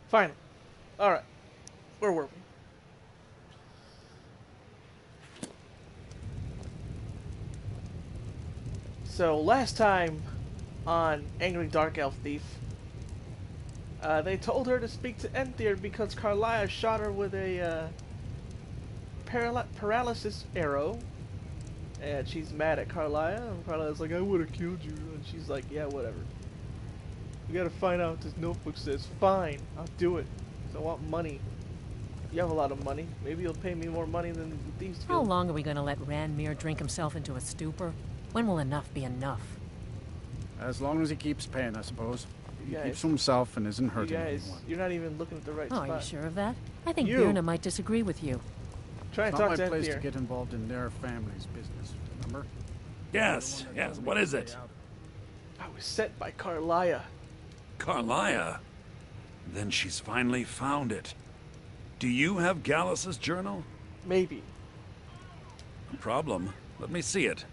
Finally. Alright. Where were we? So, last time on Angry Dark Elf Thief, they told her to speak to Enthyr because Karla shot her with a paralysis arrow. And she's mad at Karla, and Karla's like, I would have killed you. And she's like, yeah, whatever. You gotta find out what this notebook says. Fine, I'll do it. So I want money. You have a lot of money. Maybe you'll pay me more money than the Thieves How Guild. long are we going to let Ranmir drink himself into a stupor? When will enough be enough? As long as he keeps paying, I suppose. He You keeps guys- to himself and isn't You hurting guys, anyone. you're not even looking at the right Oh, spot. are you sure of that? I think You. Birna might disagree with you. Try It's and not talk my to place to Enthyr. get involved in their family's business, remember? Yes, yes, what is it? I was sent by Karla. Karla? Then she's finally found it. Do you have Gallus's journal? Maybe. No problem. Let me see it.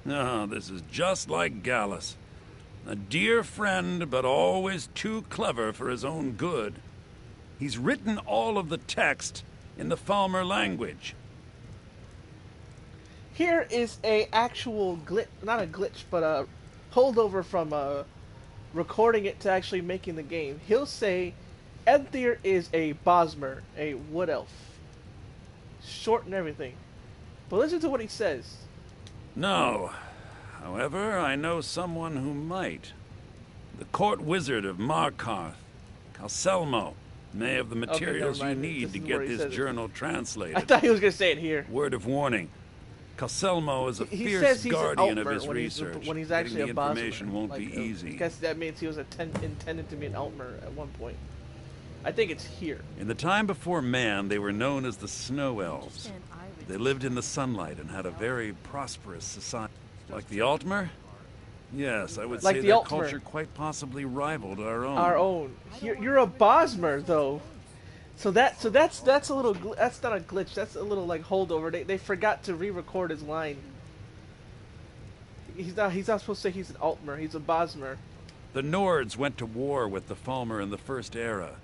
Ah, this is just like Gallus. A dear friend, but always too clever for his own good. He's written all of the text in the Falmer language. Here is a actual glitch, not a glitch, but a holdover from recording it to actually making the game. He'll say, Enthyr is a Bosmer, a wood elf. Short and everything. But listen to what he says. No. However, I know someone who might. The court wizard of Markarth, Calselmo, may have the materials you mind. need This to is get where he this says it. journal I translated. thought he was going to say it here. Word of warning. Calselmo is a He fierce says he's guardian an of his Altmer research. when he's Getting actually the a Bosmer. information won't be I easy. guess that means he was intended to be an Altmer at one point. I think it's here. In the time before man, they were known as the Snow Elves. Understand Irish. They lived in the sunlight and had a very prosperous society. Like the Altmer? Yes, I would Like say the their Altmer. culture quite possibly rivaled our own. Our own. You're a Bosmer though, so that's a little that's not a glitch. That's a little like holdover. They forgot to re-record his line. He's not supposed to say he's an Altmer. He's a Bosmer. The Nords went to war with the Falmer in the First Era.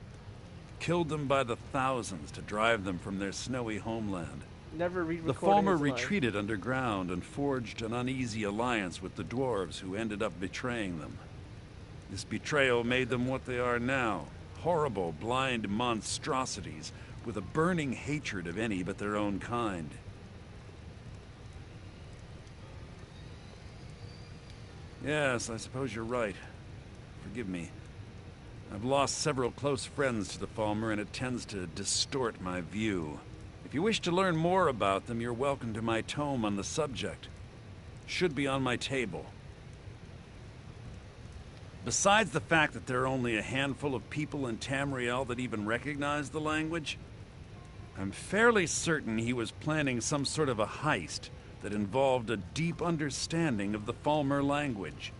Killed them by the thousands to drive them from their snowy homeland. Never re-recorded The Falmer his line. retreated underground and forged an uneasy alliance with the dwarves who ended up betraying them. This betrayal made them what they are now. Horrible, blind monstrosities with a burning hatred of any but their own kind. Yes, I suppose you're right. Forgive me. I've lost several close friends to the Falmer, and it tends to distort my view. If you wish to learn more about them, you're welcome to my tome on the subject. Should be on my table. Besides the fact that there are only a handful of people in Tamriel that even recognize the language, I'm fairly certain he was planning some sort of a heist that involved a deep understanding of the Falmer language.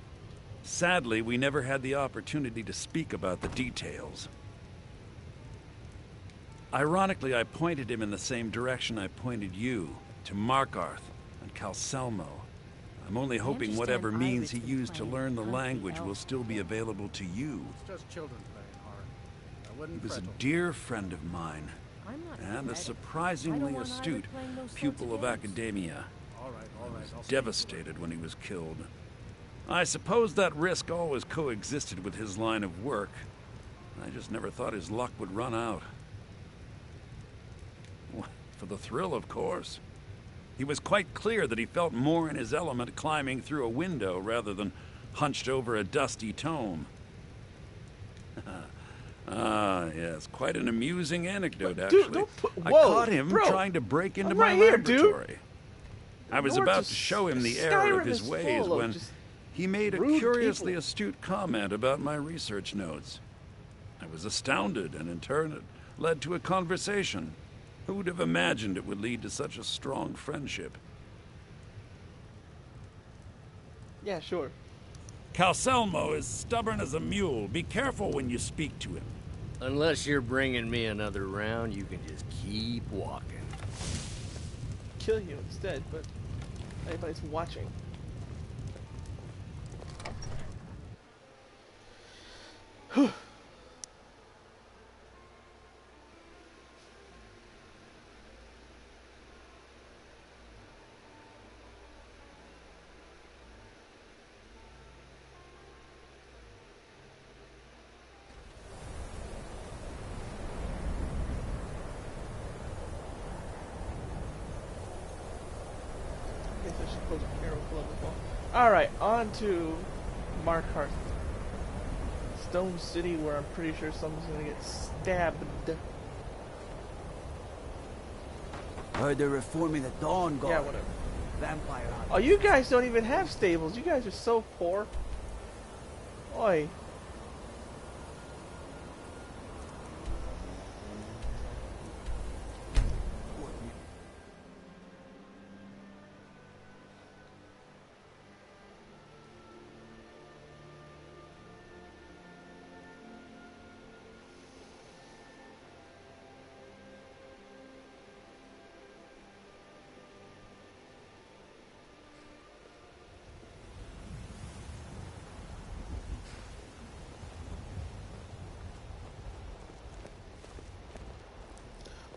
Sadly, we never had the opportunity to speak about the details. Ironically, I pointed him in the same direction I pointed you, to Markarth and Calselmo. I'm only hoping understand whatever means he Irish used to playing learn the country language will elf. still be available to you. It's just children playing hard. I wouldn't He was a fret. dear friend of mine, I'm not and a mad. I surprisingly don't want astute Irish playing those sorts pupil of games. academia. All right, I'll see. Devastated when he was killed. I suppose that risk always coexisted with his line of work. I just never thought his luck would run out. Well, for the thrill, of course. He was quite clear that he felt more in his element climbing through a window rather than hunched over a dusty tome. Ah, yes, quite an amusing anecdote, Dude, actually. don't put- I whoa, caught him bro. trying to break into I'm my right here, dude. laboratory. I was Nords about is- to show him the error of Skyrim his is ways full of when just he made a rude curiously people. astute comment about my research notes. I was astounded, and in turn it led to a conversation. Who would have imagined it would lead to such a strong friendship? Yeah, sure. Calselmo is stubborn as a mule. Be careful when you speak to him. Unless you're bringing me another round, you can just keep walking. Kill you instead, but anybody's watching. close arrow below the ball. Alright, on to Markarth. Stone City, where I'm pretty sure someone's gonna get stabbed. Heard they're reforming the Dawn Guard. Yeah, whatever. Vampire hunter. Oh, you guys don't even have stables. You guys are so poor. Oi.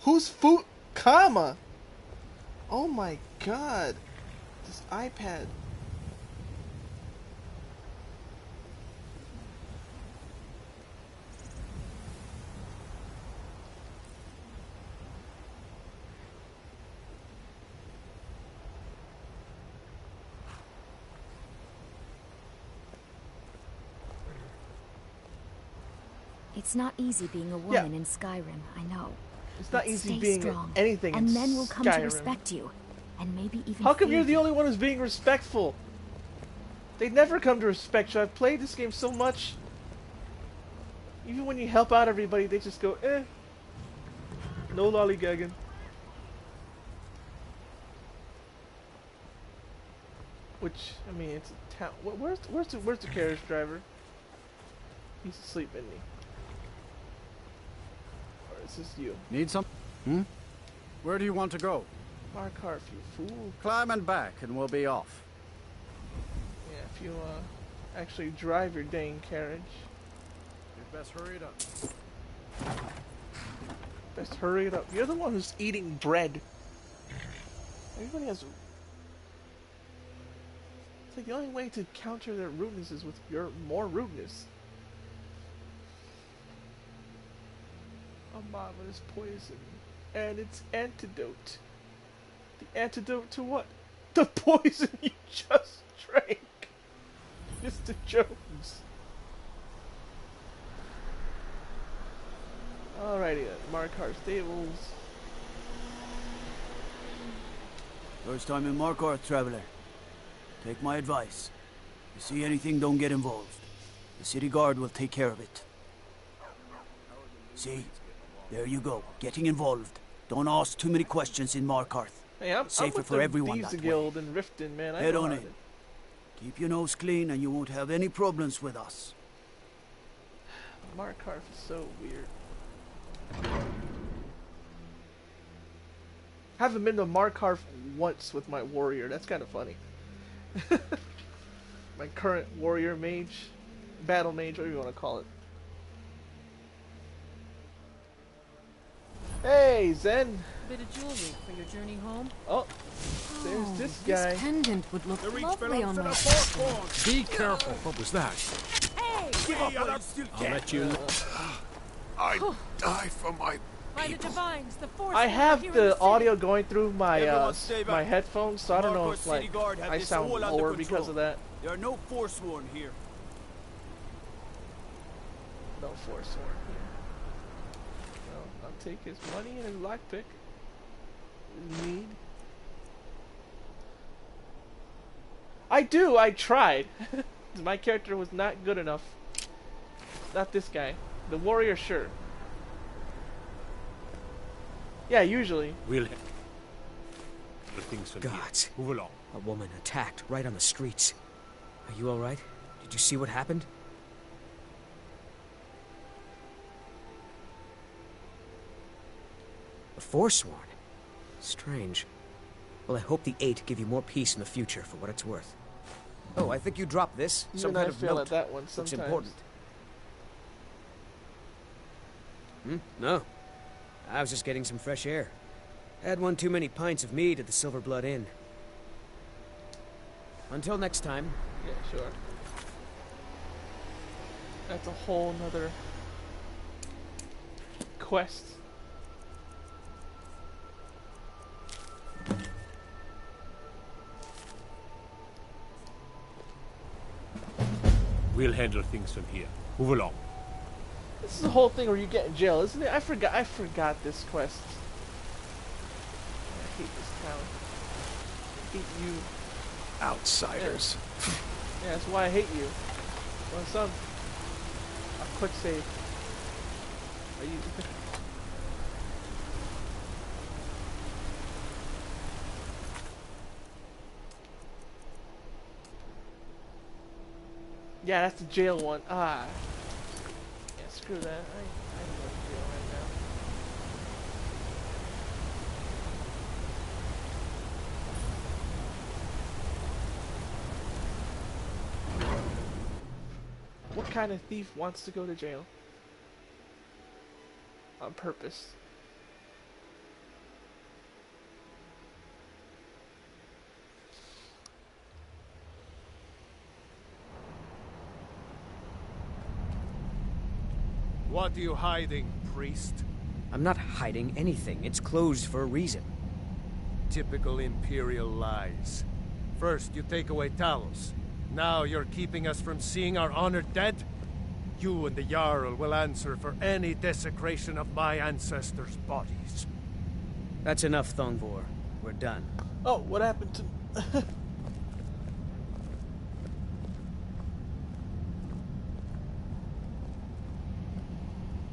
Who's food? Comma. Oh my god. This iPad. It's not easy being a woman in Skyrim, I know. It's not But easy stay being strong, anything and in men will come Skyrim. to respect you, and maybe even How come fear you're the you. only one who's being respectful? They never come to respect you. I've played this game so much. Even when you help out everybody, they just go, eh. No lollygagging. Which, I mean, it's a town. Where's the carriage driver? He's asleep, isn't he? Or is this you? Need some? Hmm? Where do you want to go? Markarth, you fool. Climb and back, and we'll be off. Yeah, if you, actually drive your dang carriage. You'd best hurry it up. Best hurry it up. You're the one who's eating bread. Everybody has... It's like the only way to counter their rudeness is with your more rudeness. A marvelous poison. And its antidote. The antidote to what? The poison you just drank! Mr. Jones. Alrighty then, Markarth Stables. First time in Markarth, traveler. Take my advice. You see anything, don't get involved. The city guard will take care of it. See? There you go. Getting involved. Don't ask too many questions in Markarth. Hey, I'm Safer with for the everyone Thieves that Guild in Riften, man. I Head know on how in. to- Keep your nose clean and you won't have any problems with us. Markarth is so weird. Haven't been to Markarth once with my warrior. That's kind of funny. My current warrior mage, battle mage, whatever you want to call it. Hey, Zen. Bit of jewelry for your journey home. Oh, there's this guy. This pendant would look lovely on my Be careful. What was that? I'll let you. I'd die for my By the divines, the force. I have here in the city. audio going through my Everyone stay back. my headphones, so I don't know Markarth if City like Guard have I this sound all under lower because control. of that. There are no forsworn here. No force sword here. Well, I'll take his money and his lockpick. Need. I do. I tried. My character was not good enough. Not this guy. The warrior, sure. Yeah, usually. We'll head. The things from here. Gods. Move along. A woman attacked right on the streets. Are you all right? Did you see what happened? A Forsworn? Strange. Well, I hope the Eight give you more peace in the future for what it's worth. Oh, I think you dropped this. Some Even kind I of fail note. at that one Looks sometimes. important. No. I was just getting some fresh air. Had one too many pints of mead at the Silver Blood Inn. Until next time. Yeah, sure. That's a whole nother quest. We'll handle things from here. Move along. This is the whole thing where you get in jail, isn't it? I forgot this quest. I hate this town. I hate you. Outsiders. Yeah, that's why I hate you. Well, son. A quick save. Are you... Yeah, that's the jail one. Ah. Yeah, screw that. I ain't going to jail right now. What kind of thief wants to go to jail? On purpose. What are you hiding, priest? I'm not hiding anything. It's closed for a reason. Typical Imperial lies. First, you take away Talos. Now you're keeping us from seeing our honored dead? You and the Jarl will answer for any desecration of my ancestors' bodies. That's enough, Thongvor. We're done. Oh, what happened to...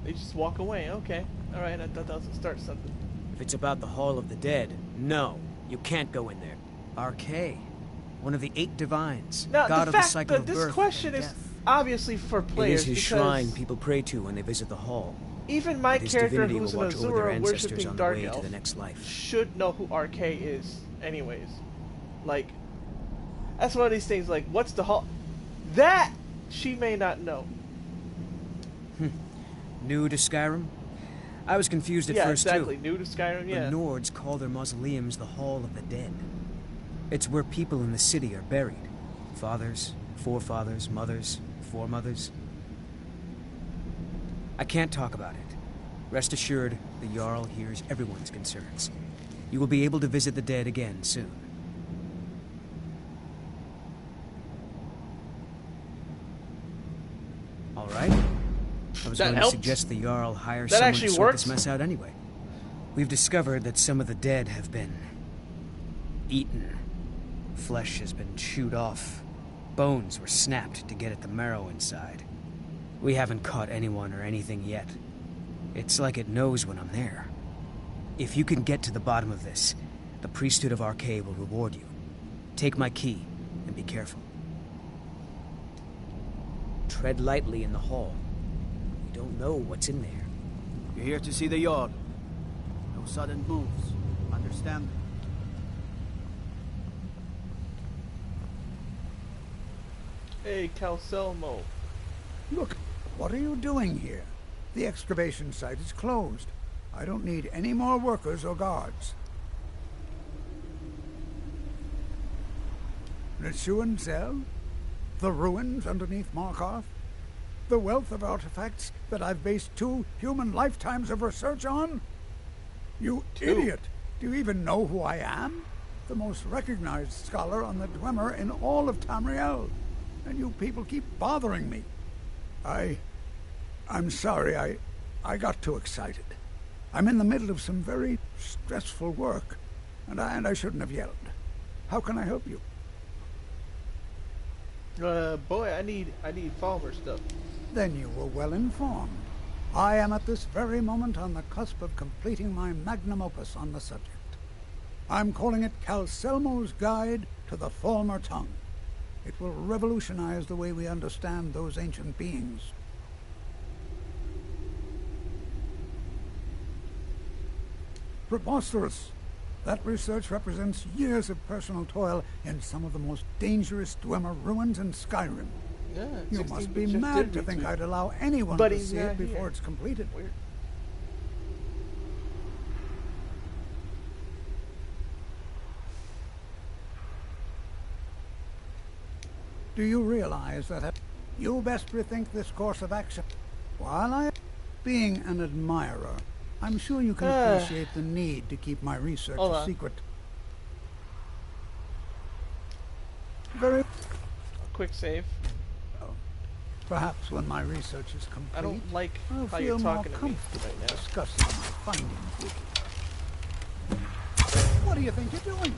They just walk away. Okay. Alright, I thought that was the start something. If it's about the Hall of the Dead, no. You can't go in there. RK. One of the 8 divines. Now, God the of fact the cycle that of this birth question and is death. obviously for It players is his because shrine people pray to when they visit the hall. even my His character divinity who's will an watch over their Azura ancestors worshipping on the Dark way to Elf the next life. should know who RK is anyways. Like, that's one of these things, like, what's the hall? That she may not know. New to Skyrim? I was confused at Yeah, first exactly. too. New to Skyrim, yeah. The Nords call their mausoleums the Hall of the Dead. It's where people in the city are buried. Fathers, forefathers, mothers, foremothers. I can't talk about it. Rest assured, the Jarl hears everyone's concerns. You will be able to visit the dead again soon. All right. I was That going helped? to suggest the Jarl hire That someone actually to sort works? this mess out anyway. We've discovered that some of the dead have been eaten. Flesh has been chewed off. Bones were snapped to get at the marrow inside. We haven't caught anyone or anything yet. It's like it knows when I'm there. If you can get to the bottom of this, the priesthood of RK will reward you. Take my key, and be careful. Tread lightly in the hall. You don't know what's in there. You're here to see the Jarl. No sudden moves. Understand? Hey, Calcelmo. Look, what are you doing here? The excavation site is closed. I don't need any more workers or guards. Nisuan Cell? The ruins underneath Markarth? The wealth of artifacts that I've based 2 human lifetimes of research on? You idiot! Do you even know who I am? The most recognized scholar on the Dwemer in all of Tamriel. And you people keep bothering me. I'm sorry, I got too excited. I'm in the middle of some very stressful work, and I shouldn't have yelled. How can I help you? Boy, I need Falmer stuff. Then you were well informed. I am at this very moment on the cusp of completing my magnum opus on the subject. I'm calling it Calcelmo's Guide to the Falmer Tongue. It will revolutionize the way we understand those ancient beings. Preposterous! That research represents years of personal toil in some of the most dangerous Dwemer ruins in Skyrim. Yeah, You must be mad to think I'd allow anyone But to he's see not it before here. it's completed. Weird. Do you realize that you best rethink this course of action? While I... Being an admirer, I'm sure you can appreciate the need to keep my research Hold a on. secret. Very... Quick save. Perhaps when my research is complete, I don't like I'll how feel you're more talking to me comfortable right now. discussing my findings with you. What do you think you're doing?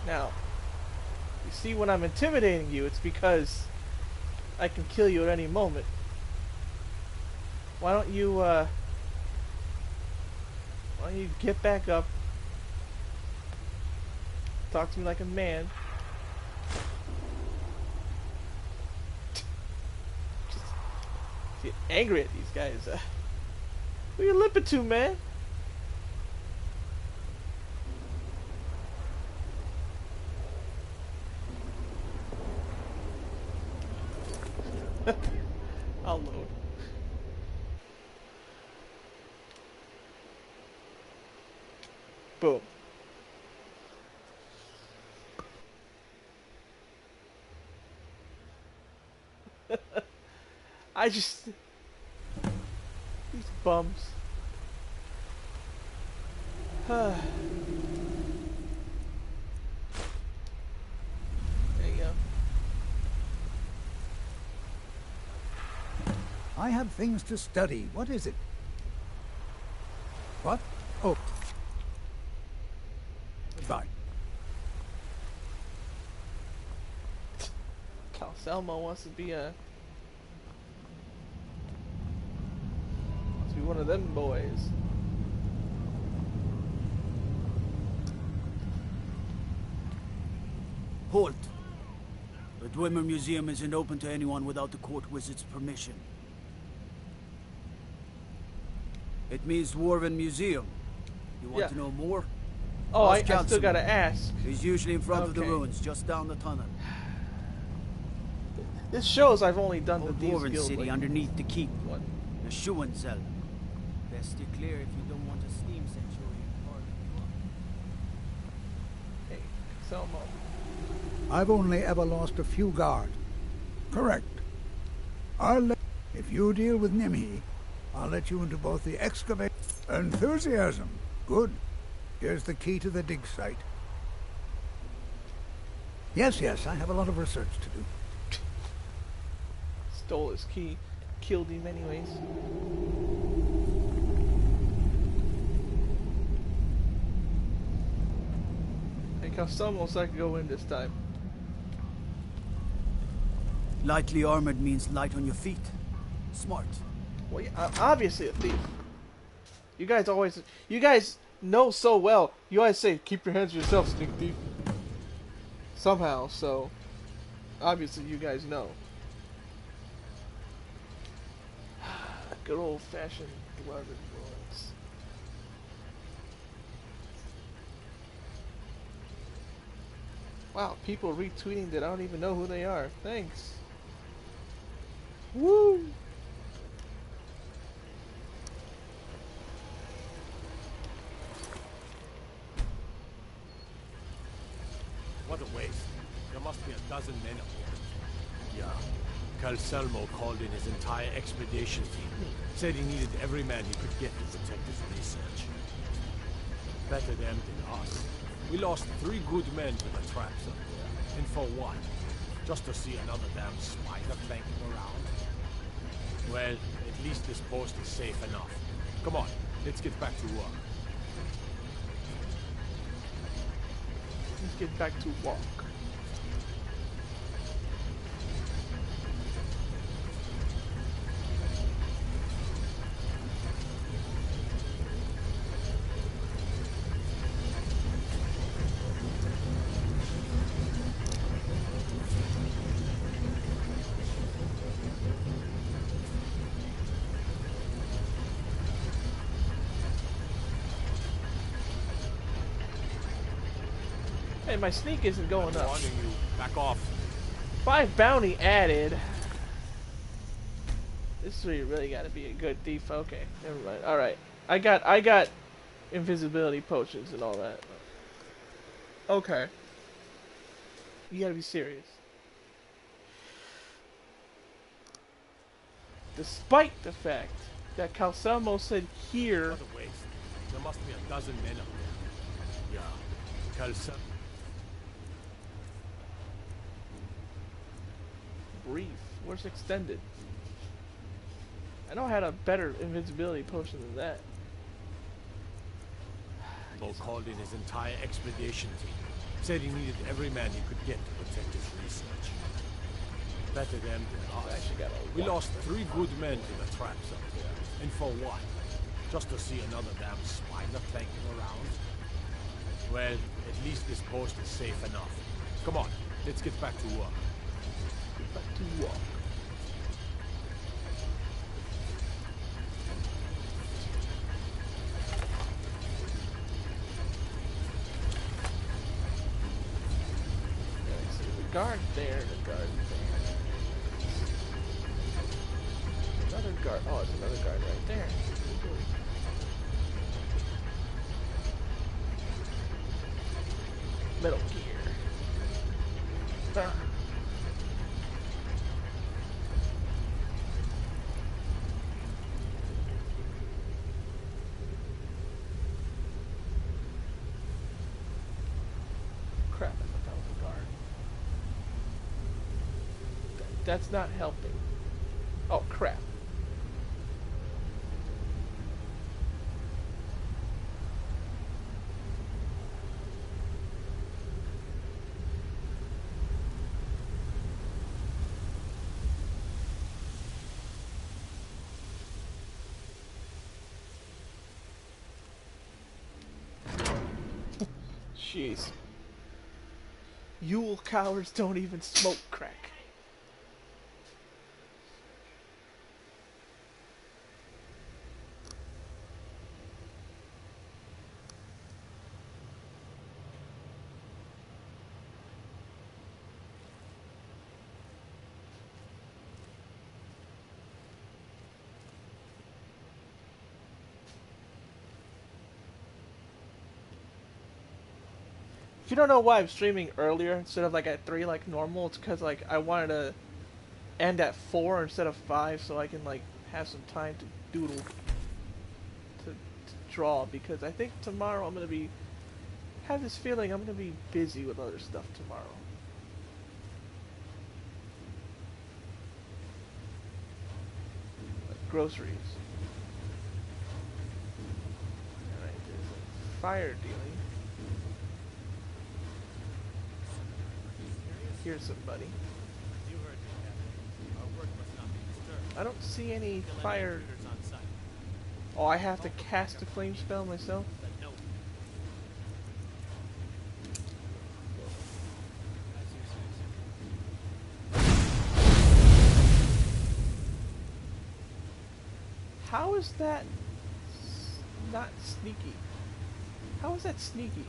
Now, you see, when I'm intimidating you, it's because I can kill you at any moment. Why don't you get back up, talk to me like a man. Just get angry at these guys. Who you lipping to, man? I'll load. Boom. I just... These bums. There you go. I have things to study. What is it? What? Oh. Goodbye. Calcelmo wants to be one of them boys. Halt! The Dwemer Museum isn't open to anyone without the court wizard's permission. It means Dwarven Museum. You want to know more? Oh, I still gotta ask. He's usually in front of the ruins, just down the tunnel. This shows I've only done the Dwarven Thieves' city Guild. underneath the keep. What? The Schuenzell. Best steer clear if you don't want a steam sanctuary. Hey, Selmo. I've only ever lost a few guards. Correct. If you deal with Nimhi, I'll let you into both the excavate... Enthusiasm. Good. Here's the key to the dig site. Yes, I have a lot of research to do. Stole his key. Killed him anyways. Hey, Calcelmo, so I can go in this time. Lightly armored means light on your feet. Smart. Well, yeah, I'm obviously a thief. You guys know so well. You always say, keep your hands to yourself, sneak thief. Somehow, so obviously you guys know. Good old-fashioned dwarven ruins. Wow, people retweeting that I don't even know who they are. Thanks. Woo! What a waste. There must be a dozen men up here. Yeah. Calcelmo called in his entire expedition team. Said he needed every man he could get to protect his research. Better them than us. We lost 3 good men to the traps up there. And for what? Just to see another damn spider flanking around? Well, at least this post is safe enough. Come on, let's get back to work. Let's get back to walk. Hey, my sneak isn't going up. Warning you, back off. 5 bounty added. This is where you really gotta be a good thief. Okay, never mind. Alright. I got invisibility potions and all that. Okay. You gotta be serious. Despite the fact that Calcelmo said here. What a waste. There must be a dozen men up there. Yeah. Calcelmo. grief. Where's extended? I know I had a better invincibility potion than that. Bo called in his entire expedition team. Said he needed every man he could get to protect his research. Better them than us. We lost 3 good men to the traps up there. And for what? Just to see another damn spider clanking around? Well, at least this post is safe enough. Come on, let's get back to work. Get back to work. Guard there, the guard there. Another guard. Oh, it's another guard right there. Metal Gear. Ah. Crap, I thought that was a guard. That's not helping. Oh, crap. Jeez. Yule cowards don't even smoke crack. If you don't know why I'm streaming earlier instead of like at 3 like normal, it's because like I wanted to end at 4 instead of 5 so I can like have some time to doodle, to draw, because I think tomorrow I'm going to have this feeling I'm going to be busy with other stuff tomorrow. Like groceries. Alright, there's a fire dealing. Here's somebody. I don't see any fire. Oh, I have to cast a flame spell myself? How is that not sneaky? How is that sneaky?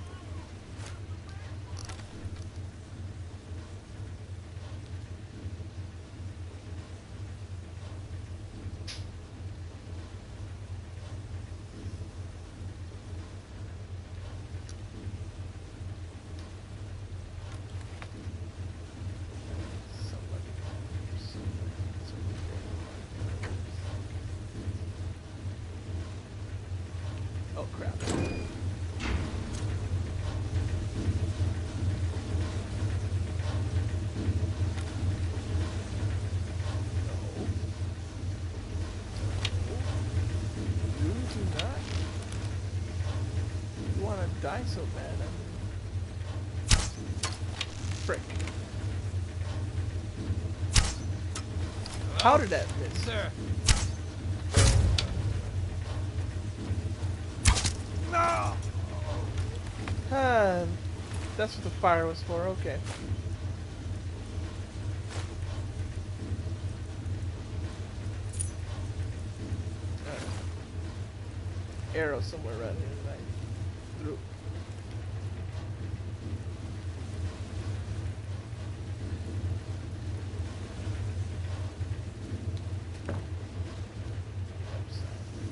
Oh crap. You do not. You want to die so bad. Frick. How did that miss? Sir. No! That's what the fire was for, okay. Arrow somewhere around here tonight. Through.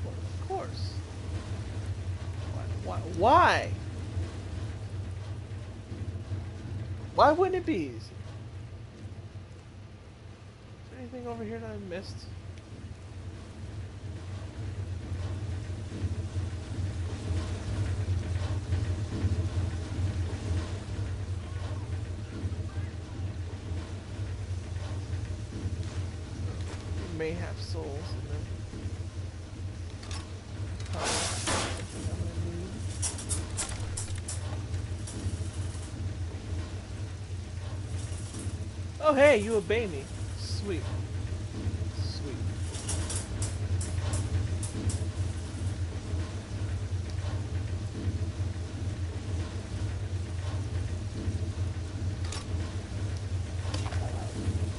Of course. Why? Why wouldn't it be easy? Is there anything over here that I missed? may have souls in them. Oh hey, you obey me. Sweet. Sweet.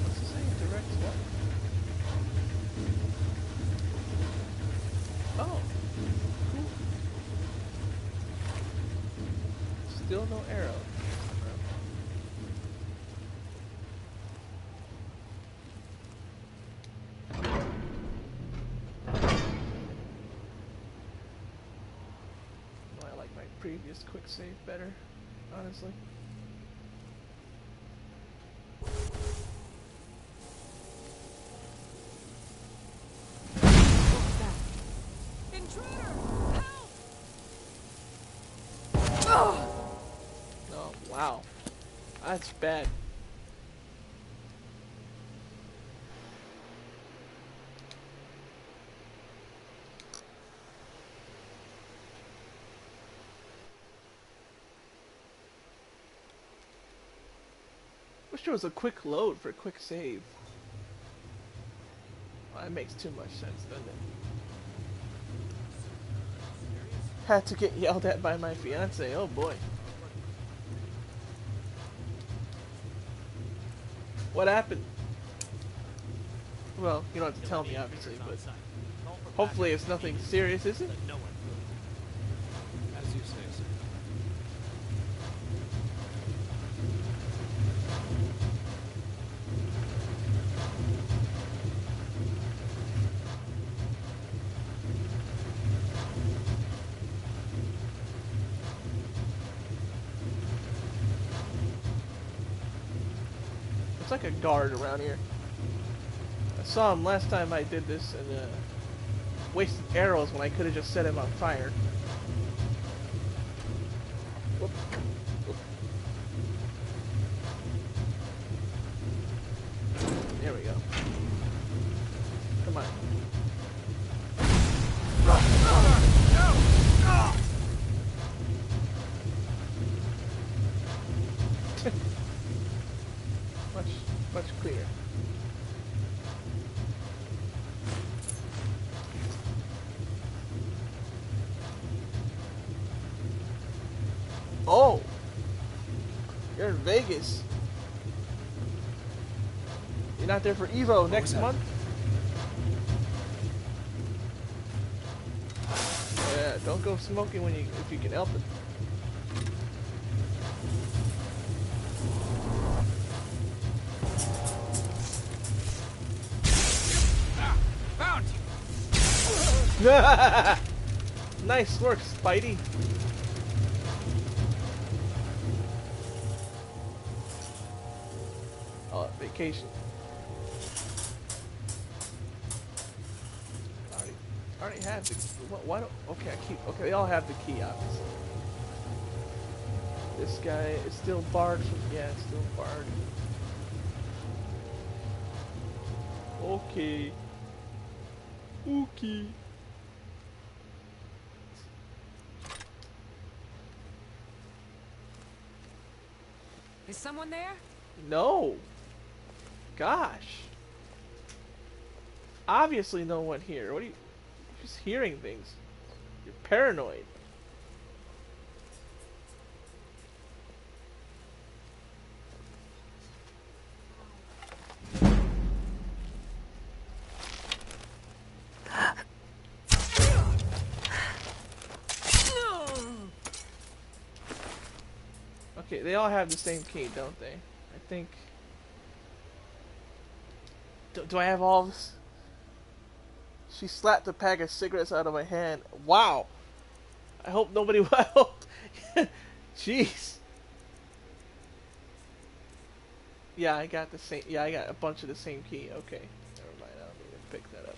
What's it say? Direct what? Oh. Cool. Still no arrow. Previous quick save better, honestly. What was that? Intruder! Help! Oh, wow. That's bad. Wish there was a quick load for a quick save. Well, that makes too much sense, doesn't it? Had to get yelled at by my fiance. Oh boy. What happened? Well, you don't have to tell me, obviously, but hopefully it's nothing serious, is it? As you say, sir. It's like a guard around here. I saw him last time I did this and wasted arrows when I could have just set him on fire. Whoop. Whoop. There we go. Come on. much clearer. Oh! You're in Vegas. You're not there for Evo next month? Yeah, don't go smoking when if you can help it. Nice work, Spidey. Oh, vacation. I already have the. Why don't? Okay, okay, they all have the key, obviously. This guy is still barred from. Yeah, it's still barred. Okay. Okay. Is someone there? No. Gosh. Obviously no one here. What are you... You're just hearing things. You're paranoid. Okay, they all have the same key, don't they? I think... Do I have all this? She slapped a pack of cigarettes out of my hand. Wow! I hope nobody will. Jeez. Yeah, I got the same... Yeah, I got a bunch of the same key. Okay. Never mind, I don't need to pick that up.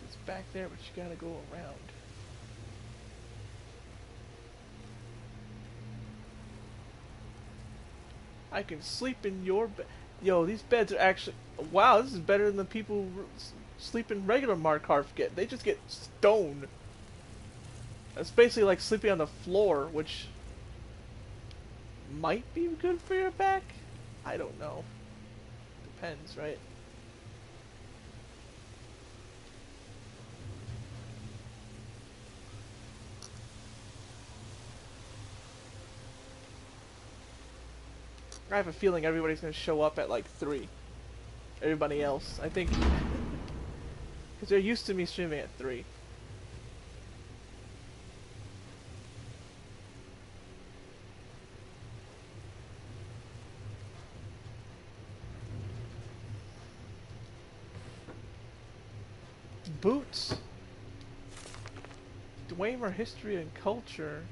It's back there, but you gotta go around. I can sleep in your bed. Yo, these beds are actually... Wow, this is better than the people who sleep in regular Markarth get. They just get stoned. That's basically like sleeping on the floor, which might be good for your back. I don't know. Depends, right? I have a feeling everybody's going to show up at like 3. Everybody else. I think... Because they're used to me streaming at 3. Boots. Dwemer history and culture.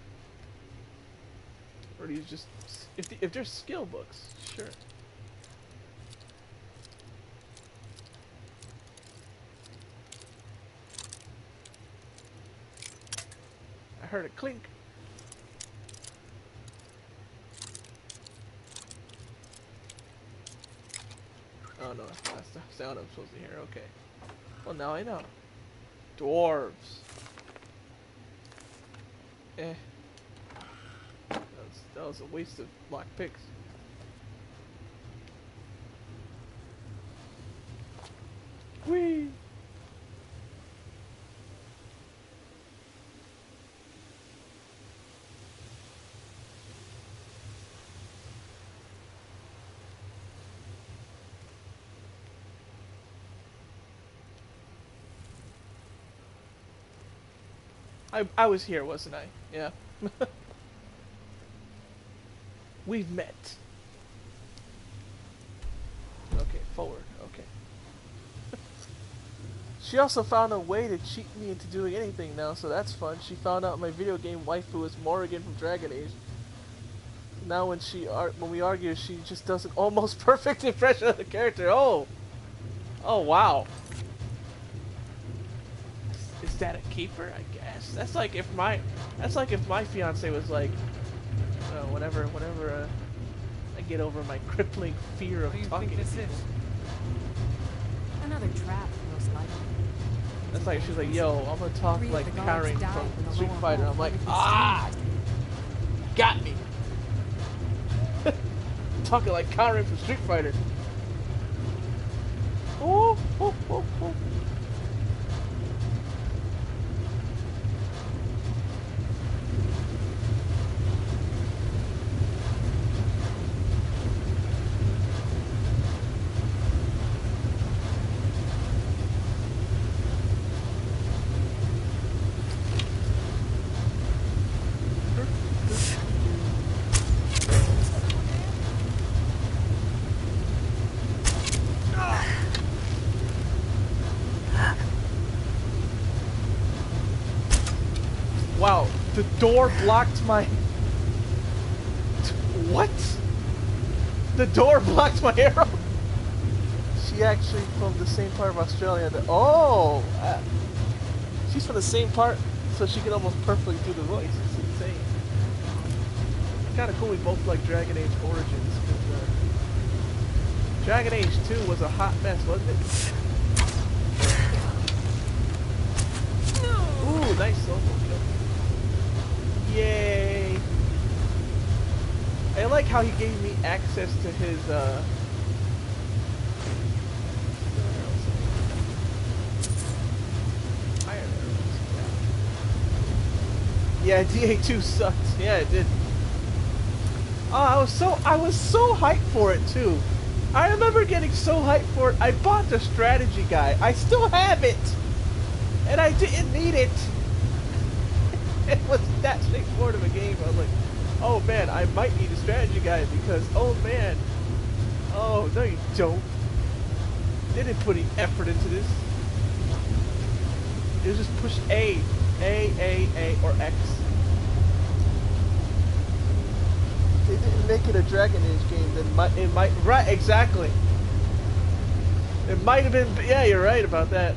Or do you just... If there's skill books, sure. I heard a clink. Oh no, that's the sound I'm supposed to hear. Okay. Well, now I know. Dwarves. Eh. That was a waste of black picks. Whee! I was here, wasn't I? Yeah. We've met. Okay, forward. Okay. She also found a way to cheat me into doing anything now, so that's fun. She found out my video game waifu is Morrigan from Dragon Age. Now when we argue, she just does an almost perfect impression of the character. Oh! Oh, wow. Is that a keeper? I guess. That's like if my fiance was like, whenever I get over my crippling fear of talking to people. Another trap, most likely. That's like she's like, yo, I'm gonna talk like Karen from Street Fighter. I'm like, ah, got me. Talking like Karen from Street Fighter. Oh, oh, oh, oh. Wow, the door blocked my... What? The door blocked my arrow? She actually from the same part of Australia that... Oh! She's from the same part, so she can almost perfectly do the voice. It's insane. It's kind of cool we both like Dragon Age Origins. Dragon Age 2 was a hot mess, wasn't it? Ooh, nice solo kill. Yay! I like how he gave me access to his, iron arrows. Yeah, DA2 sucked. Yeah, it did. Oh, I was so hyped for it too. I remember getting so hyped for it. I bought the strategy guide. I still have it, and I didn't need it. It was that straightforward of a game. I was like, oh man, I might need a strategy guide because, oh man. Oh, no you don't. They didn't put any effort into this. They just push A, or X. They didn't make it a Dragon Age game, then it might, right, exactly. It might have been, yeah, you're right about that.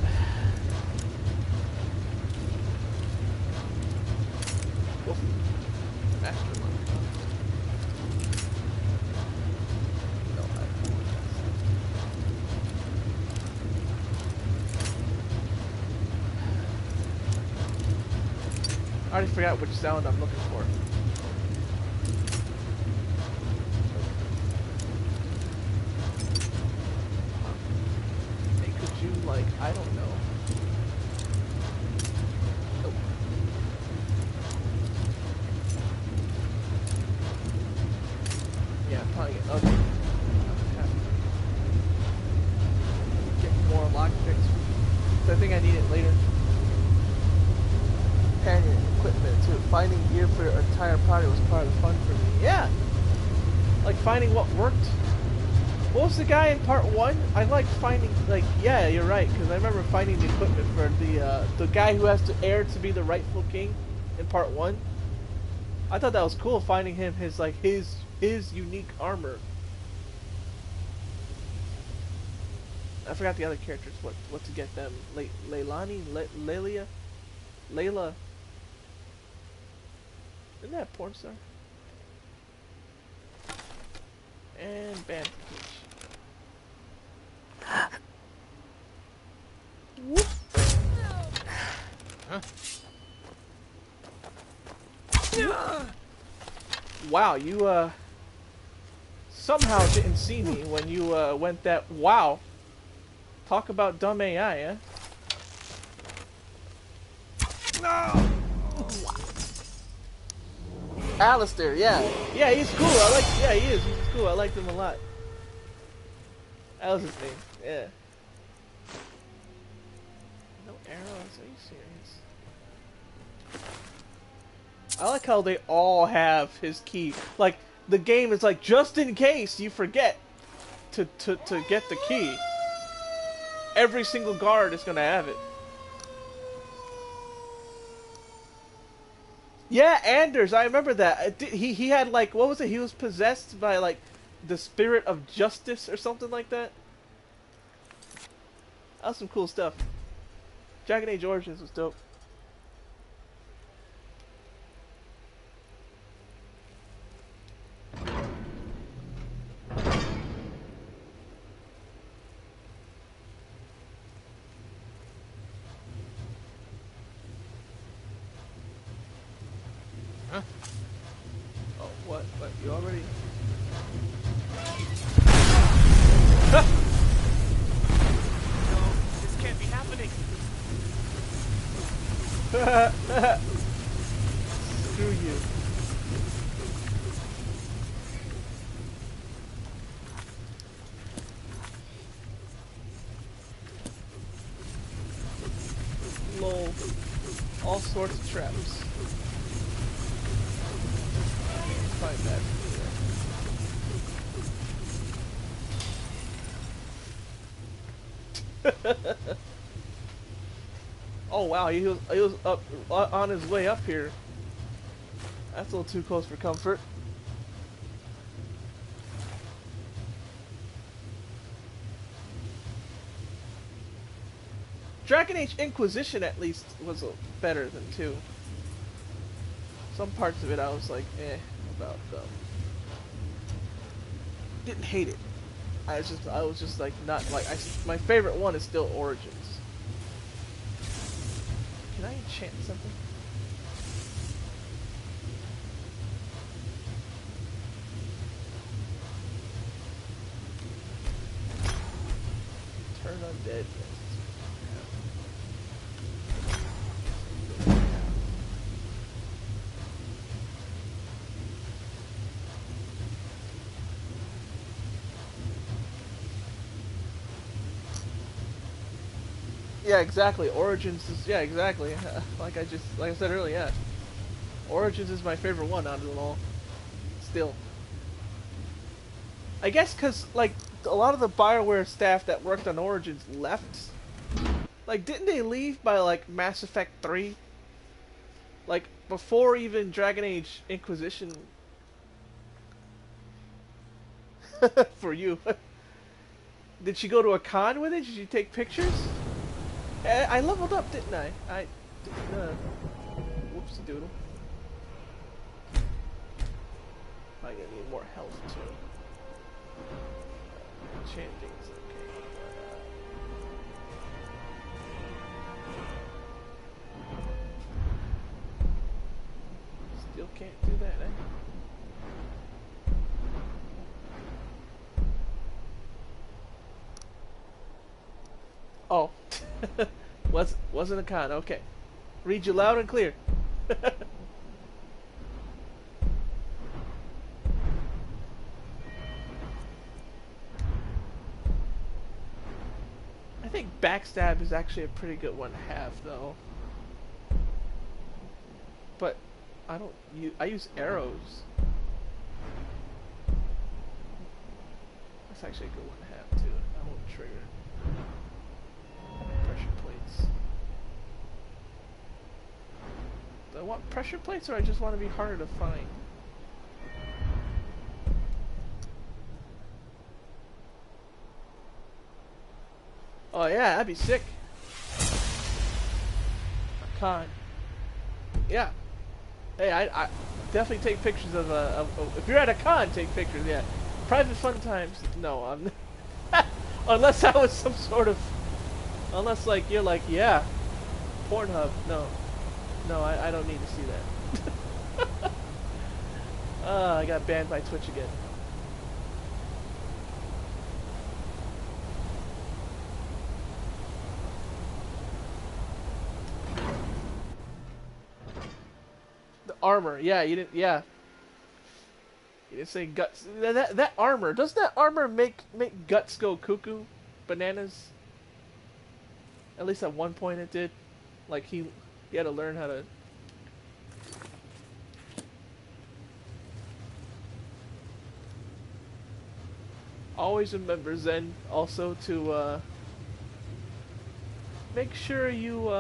I already forgot which sound I'm looking for. Hey, could you, like, I don't know. Oh. Yeah, probably get ugly. Get more lockpicks. I think I need it later. Companion equipment too. Finding gear for your entire party was part of the fun for me. Yeah! Like finding what worked. What was the guy in part 1? I like finding, like, yeah, you're right, because I remember finding the equipment for the guy who has to heir to be the rightful king in part 1. I thought that was cool, finding him his unique armor. I forgot the other characters, what to get them. Leilani? Lelia? Layla? Isn't that a porn star? And bam. Whoop. Huh? Wow, you somehow didn't see me when you went that. Wow. Talk about dumb AI, eh? No. Alistair, yeah. Yeah, he's cool. Yeah, he is. He's cool. I liked him a lot. That was his name. Yeah. No arrows. Are you serious? I like how they all have his key. Like, the game is like, just in case you forget to get the key, every single guard is gonna have it. Yeah, Anders, I remember that. He had, like, what was it? He was possessed by, like, the spirit of justice or something like that. That was some cool stuff. Dragon Age Origins was dope. Huh? Oh, what? What? You already... No, this can't be happening. Screw you. Lol. All sorts of traps. Find that. Oh wow, he was up on his way up here. That's a little too close for comfort. Dragon Age Inquisition at least was better than 2. Some parts of it I was like, about. Didn't hate it. I was just like not like my favorite one is still Origins. Can I enchant something? Turn undead. Yeah, exactly. Origins is, yeah, exactly. Like I said earlier, yeah. Origins is my favorite one out of them all. Still. I guess because, like, a lot of the BioWare staff that worked on Origins left. Like, didn't they leave by, like, Mass Effect 3? Like, before even Dragon Age Inquisition. For you. Did she go to a con with it? Did she take pictures? I leveled up, didn't I? Whoopsie doodle. I'm gonna need more health too. Enchanting is okay. Wasn't a con. Okay. Read you loud and clear. I think backstab is actually a pretty good one to have, though. But I use arrows. That's actually a good one to have too. I won't trigger. Pressure plates. Do I want pressure plates, or I just want to be harder to find? Oh yeah, that'd be sick. A con. Yeah. Hey, I definitely take pictures of if you're at a con, take pictures. Yeah. Private fun times. No, I'm. Unless that was some sort of. Unless like you're like, yeah, Pornhub. No, I don't need to see that. I got banned by Twitch again. Armor, yeah, you didn't, yeah. You didn't say guts. That armor, doesn't that armor make guts go cuckoo, bananas? At least at one point it did. Like he had to learn how to. Always remember, Zen, also to make sure you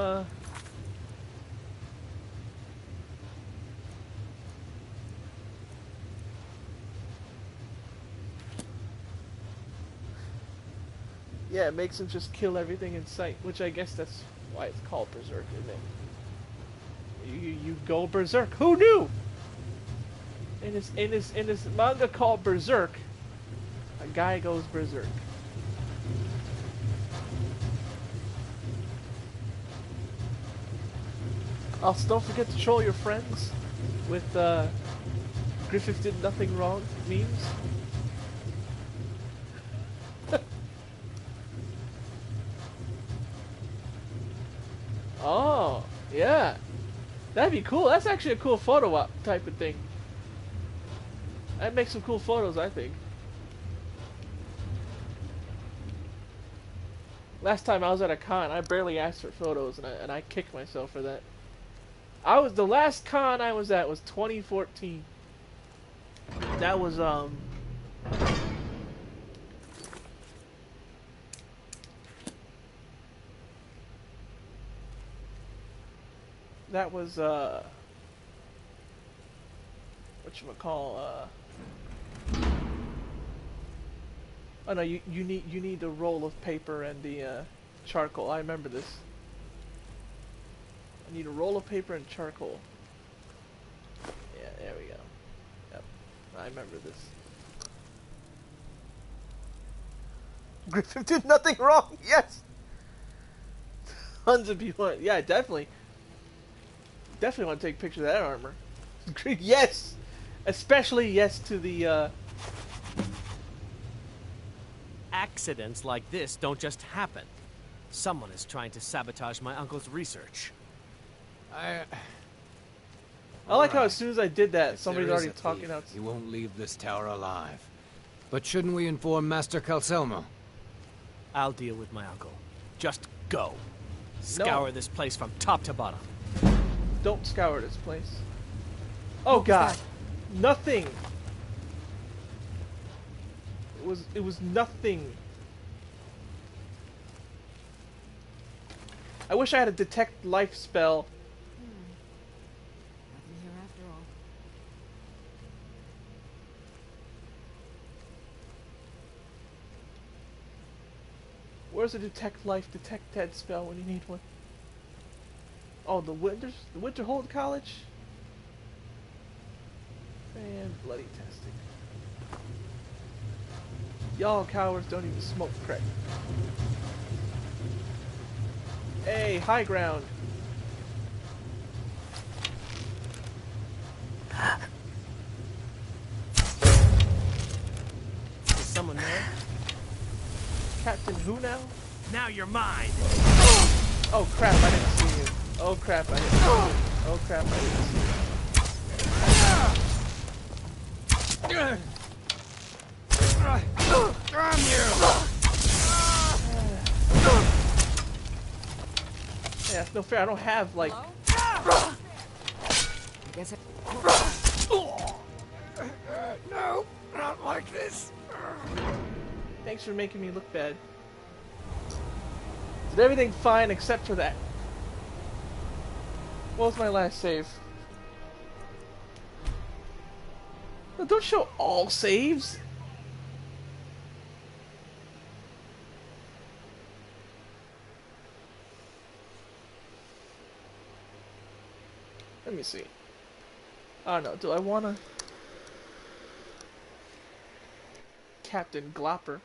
yeah, it makes him just kill everything in sight, which I guess that's why it's called Berserk, isn't it? You go berserk. Who knew? In his manga called Berserk, a guy goes berserk. Also, don't forget to troll your friends with Griffith did nothing wrong memes. Oh, yeah. That'd be cool. That's actually a cool photo op type of thing. That'd make some cool photos, I think. Last time I was at a con, I barely asked for photos, and I kicked myself for that. The last con I was at was 2014. That was whatchamacall, oh no, you need the roll of paper and the charcoal. I remember this. I need a roll of paper and charcoal. Yeah, there we go. Yep, I remember this. Griffith did nothing wrong. Yes. Tons of people. Yeah, definitely. Definitely want to take a picture of that armor. Yes, especially yes to the. Accidents like this don't just happen. Someone is trying to sabotage my uncle's research. I like how as soon as I did that, If somebody's there is already a talking thief, out. He won't leave this tower alive. But shouldn't we inform Master Calcelmo? I'll deal with my uncle. Just go. Scour this place from top to bottom. Don't scour this place. Oh God, nothing. It was nothing. I wish I had a detect life spell. Nothing here after all. Where's the detect life, detect dead spell when you need one? Oh, the Winterhold College? And bloody testing. Y'all cowards don't even smoke crack. Hey, high ground. Is someone there? Captain who now? Now you're mine. Oh crap, I didn't see you. Oh crap, I didn't see you. Oh crap, I didn't see you. Damn you! Yeah, it's no fair. I don't have like. I guess it. No, not like this. Thanks for making me look bad. Did everything fine except for that? What was my last save? No, don't show all saves. Let me see. I don't know. Do I wanna? Captain Glopper.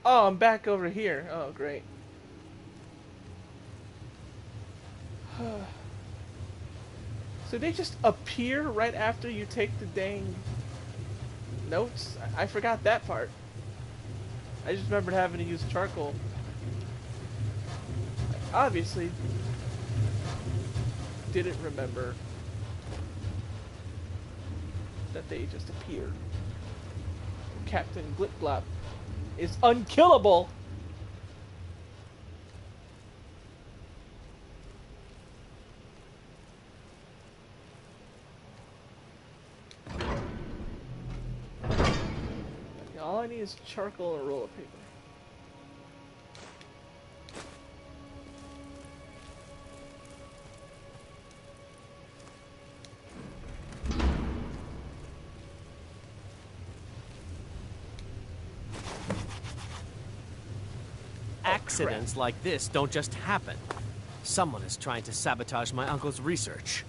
Oh, I'm back over here. Oh, great. So they just appear right after you take the dang notes? I forgot that part. I just remembered having to use charcoal. I obviously didn't remember that they just appeared. Captain Glipglop is unkillable! All I need is charcoal and a roll of paper. Accidents like this don't just happen. Someone is trying to sabotage my uncle's research.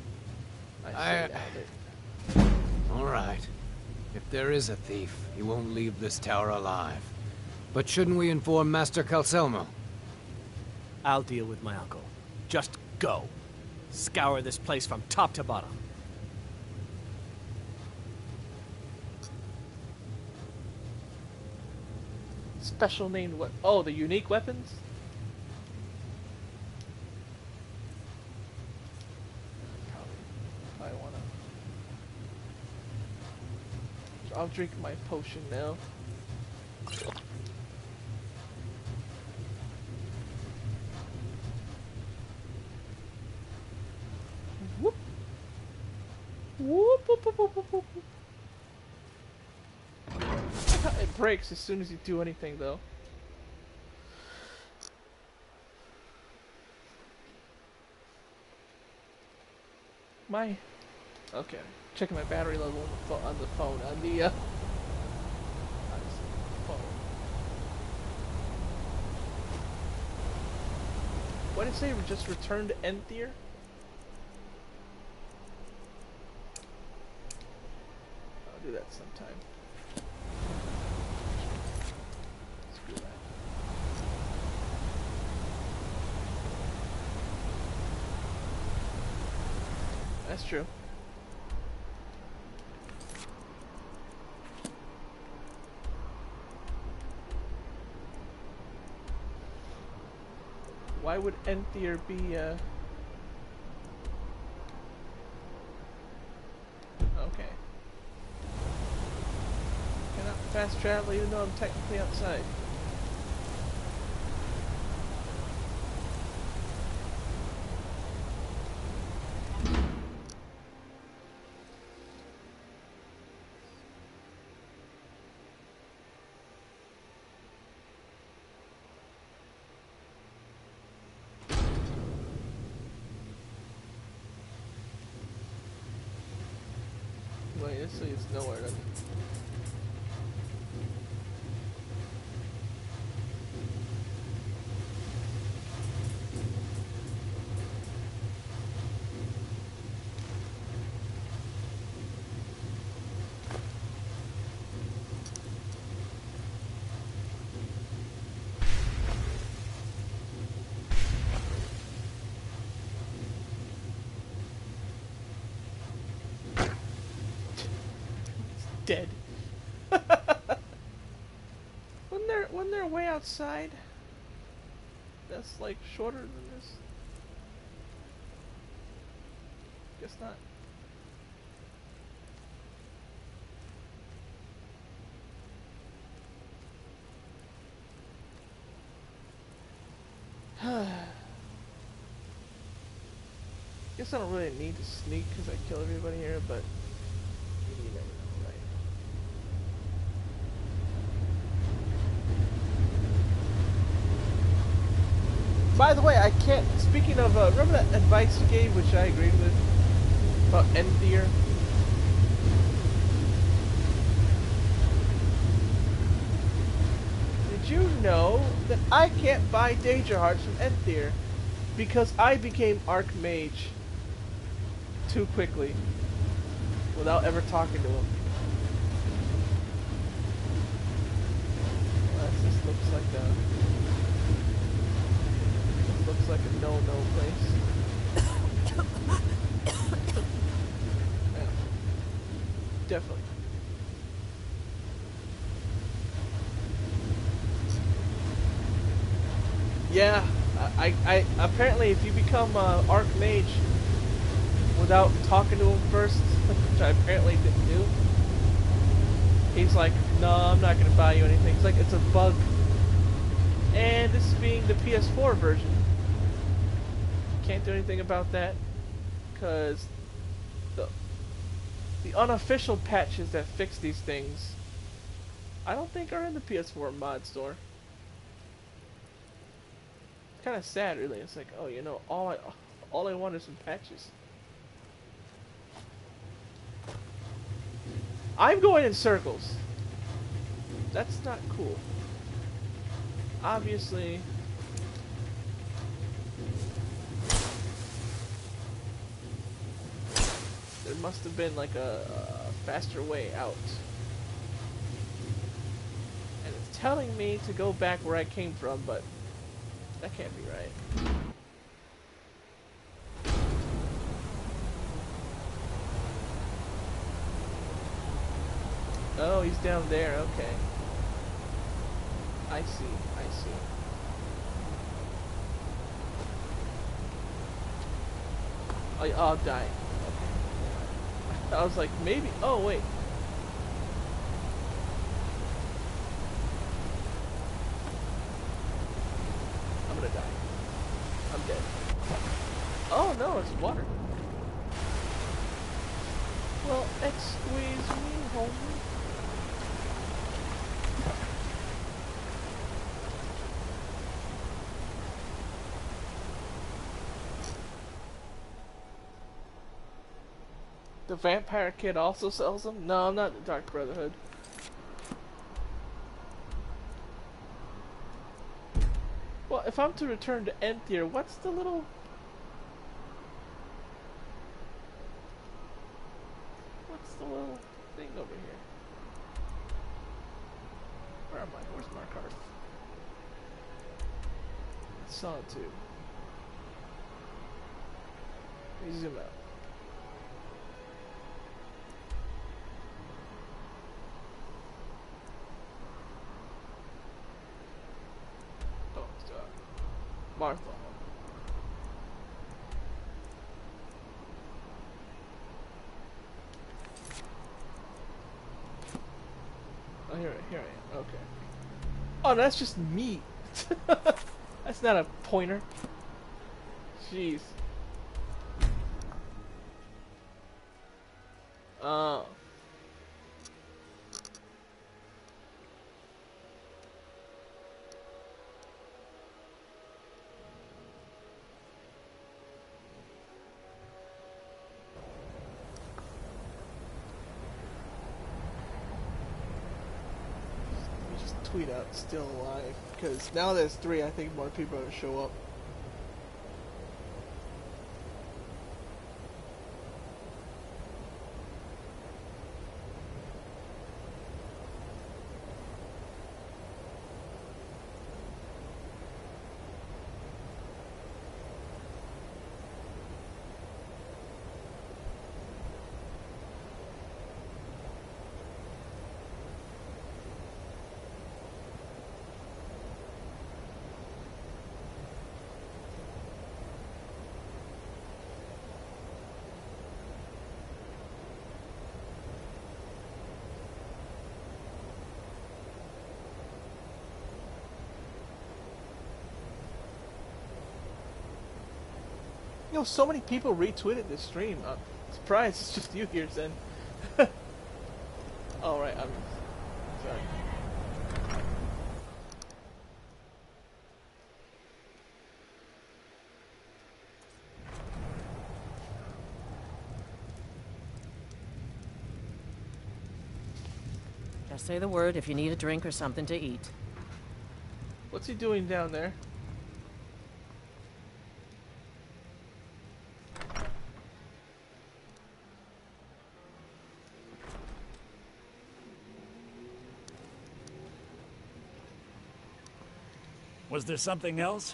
All right. If there is a thief, he won't leave this tower alive. But shouldn't we inform Master Calcelmo? I'll deal with my uncle. Just go. Scour this place from top to bottom. Special named what? Oh, the unique weapons? Probably wanna. I'll drink my potion now. Whoop. Whoop, whoop, whoop, whoop, whoop, whoop. It breaks as soon as you do anything, though. Okay. Checking my battery level on the phone. On the phone. What did it say? Just return to Enthier? I'll do that sometime. Screw that. That's true. Why would Enthier be, okay. Cannot fast travel even though I'm technically outside. Wait, this leads nowhere, doesn't it? Dead. wasn't there a way outside? That's like shorter than this? Guess not. Guess I don't really need to sneak because I kill everybody here, but you never know, right? By the way, I can't. Speaking of, remember that advice you gave, which I agreed with, about Endthier? Did you know that I can't buy Danger Hearts from Endthier because I became Archmage too quickly without ever talking to him? Well, this looks like a no-no place. Yeah, definitely. Yeah, I apparently if you become Archmage without talking to him first, which I apparently didn't do, he's like, no, I'm not gonna buy you anything. It's like it's a bug. And this being the PS4 version, can't do anything about that because the unofficial patches that fix these things, I don't think are in the PS4 mod store. It's kind of sad, really. It's like, oh, you know, all I want is some patches. I'm going in circles. That's not cool. Obviously. There must have been like a faster way out. And it's telling me to go back where I came from, but that can't be right. Oh, he's down there, okay. I see, I see. Oh, I'll die. I was like, maybe. Oh, wait. I'm gonna die. I'm dead. Oh, no, it's water. Well, excuse me, homie. The Vampire Kid also sells them? No, I'm not the Dark Brotherhood. Well, if I'm to return to Endthier, what's the little... What's the little thing over here? Where am I? Where's Markarth? Solitude. Let me zoom out. Martha. Oh, here I am. Okay. Oh, that's just meat. That's not a pointer. Jeez. Oh. Tweet out still alive, because now there's 3, I think more people are going to show up. You know, so many people retweeted this stream. I'm surprised it's just you here, Zen. Alright, I'm sorry. Just say the word if you need a drink or something to eat. What's he doing down there? Was there something else?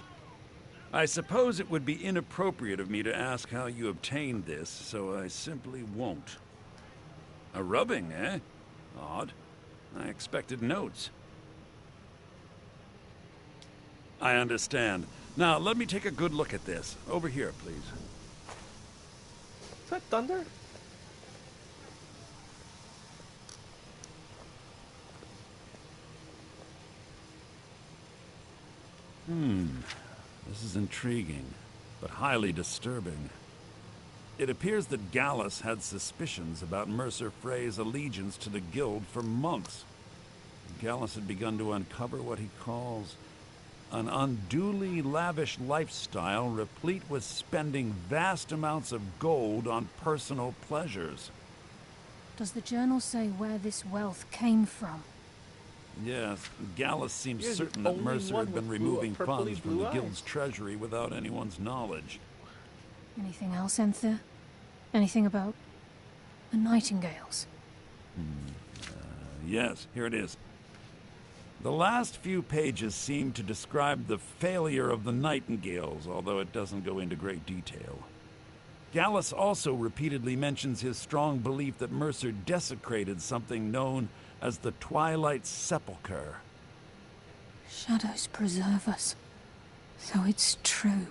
I suppose it would be inappropriate of me to ask how you obtained this, so I simply won't. A rubbing, eh? Odd. I expected notes. I understand. Now, let me take a good look at this. Over here, please. Is that thunder? This is intriguing, but highly disturbing. It appears that Gallus had suspicions about Mercer Frey's allegiance to the Guild for months. Gallus had begun to uncover what he calls an unduly lavish lifestyle replete with spending vast amounts of gold on personal pleasures. Does the journal say where this wealth came from? Yes, Gallus seems You're the certain that only Mercer one had been with blue- removing purpley funds from blue the eyes. Guild's treasury without anyone's knowledge. Anything else, Enther? Anything about the Nightingales? Yes, here it is. The last few pages seem to describe the failure of the Nightingales, although it doesn't go into great detail. Gallus also repeatedly mentions his strong belief that Mercer desecrated something known as the Twilight Sepulchre. Shadows preserve us. So it's true.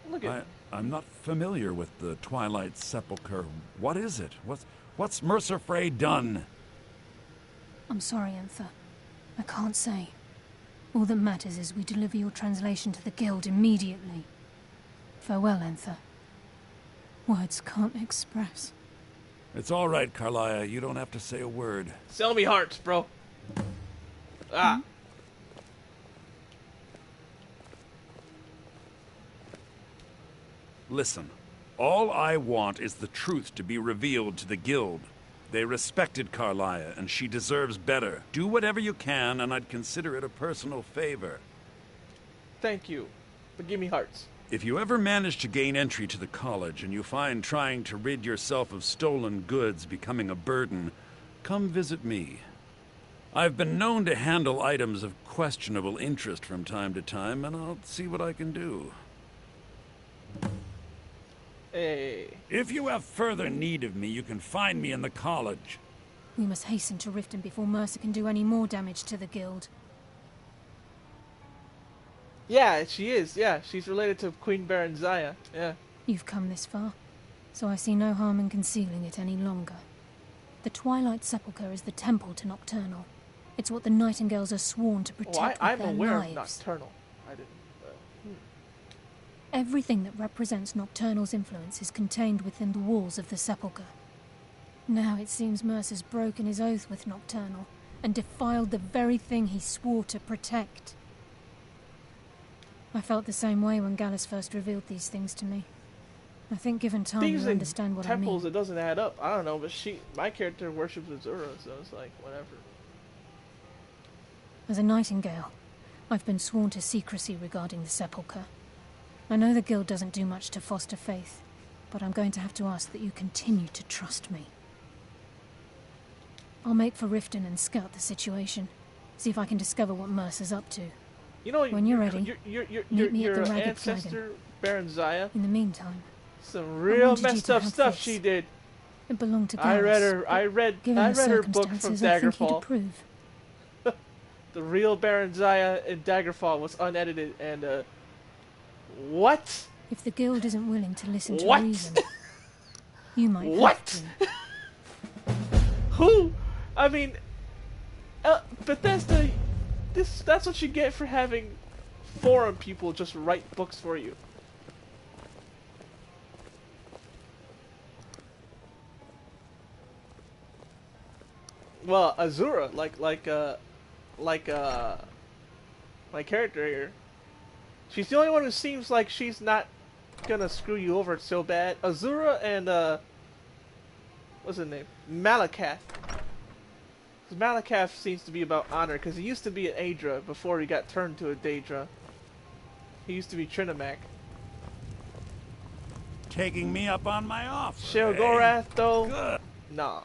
Look at I'm not familiar with the Twilight Sepulchre. What is it? What's Mercer Frey done? I'm sorry, Enther. I can't say. All that matters is we deliver your translation to the Guild immediately. Farewell, Enther. Words can't express. It's all right, Karla. You don't have to say a word. Sell me hearts, bro. Ah. Listen, all I want is the truth to be revealed to the Guild. They respected Karla, and she deserves better. Do whatever you can, and I'd consider it a personal favor. Thank you. But give me hearts. If you ever manage to gain entry to the college, and you find trying to rid yourself of stolen goods becoming a burden, come visit me. I've been known to handle items of questionable interest from time to time, and I'll see what I can do. Hey. If you have further need of me, you can find me in the college. We must hasten to Riften before Mercer can do any more damage to the Guild. Yeah, she is. Yeah, she's related to Queen Baron Zaya. Yeah. You've come this far, so I see no harm in concealing it any longer. The Twilight Sepulchre is the temple to Nocturnal. It's what the Nightingales are sworn to protect with I'm their aware lives. of Nocturnal. I didn't. Everything that represents Nocturnal's influence is contained within the walls of the Sepulchre. Now it seems Mercer's broken his oath with Nocturnal and defiled the very thing he swore to protect. I felt the same way when Gallus first revealed these things to me. I think given time Things you'll in understand what temples, I mean. it doesn't add up. I don't know, but my character worships Azura, so it's like, whatever. As a Nightingale, I've been sworn to secrecy regarding the Sepulchre. I know the Guild doesn't do much to foster faith, but I'm going to have to ask that you continue to trust me. I'll make for Riften and scout the situation. See if I can discover what Mercer's up to. You know, when you're ready, meet me at your the Ragged ancestor, Flagon. Baron Zaya. In the meantime, Some real wanted you messed to up have stuff this. she did. It belonged to Gallus. I read given the her book from circumstances, I think he'd Daggerfall. approve. The real Baron Zaya in Daggerfall was unedited, and what? If the Guild isn't willing to listen to What? reason, you might What? have to. Who? I mean, Bethesda. That's what you get for having forum people just write books for you. Well, Azura, my character here. She's the only one who seems like she's not gonna screw you over so bad. Azura and what's his name? Malakath. Malakath seems to be about honor because he used to be an Aedra before he got turned to a Daedra. He used to be Trinimac. Taking me up on my offer. Sheogorath, though, Good. nah.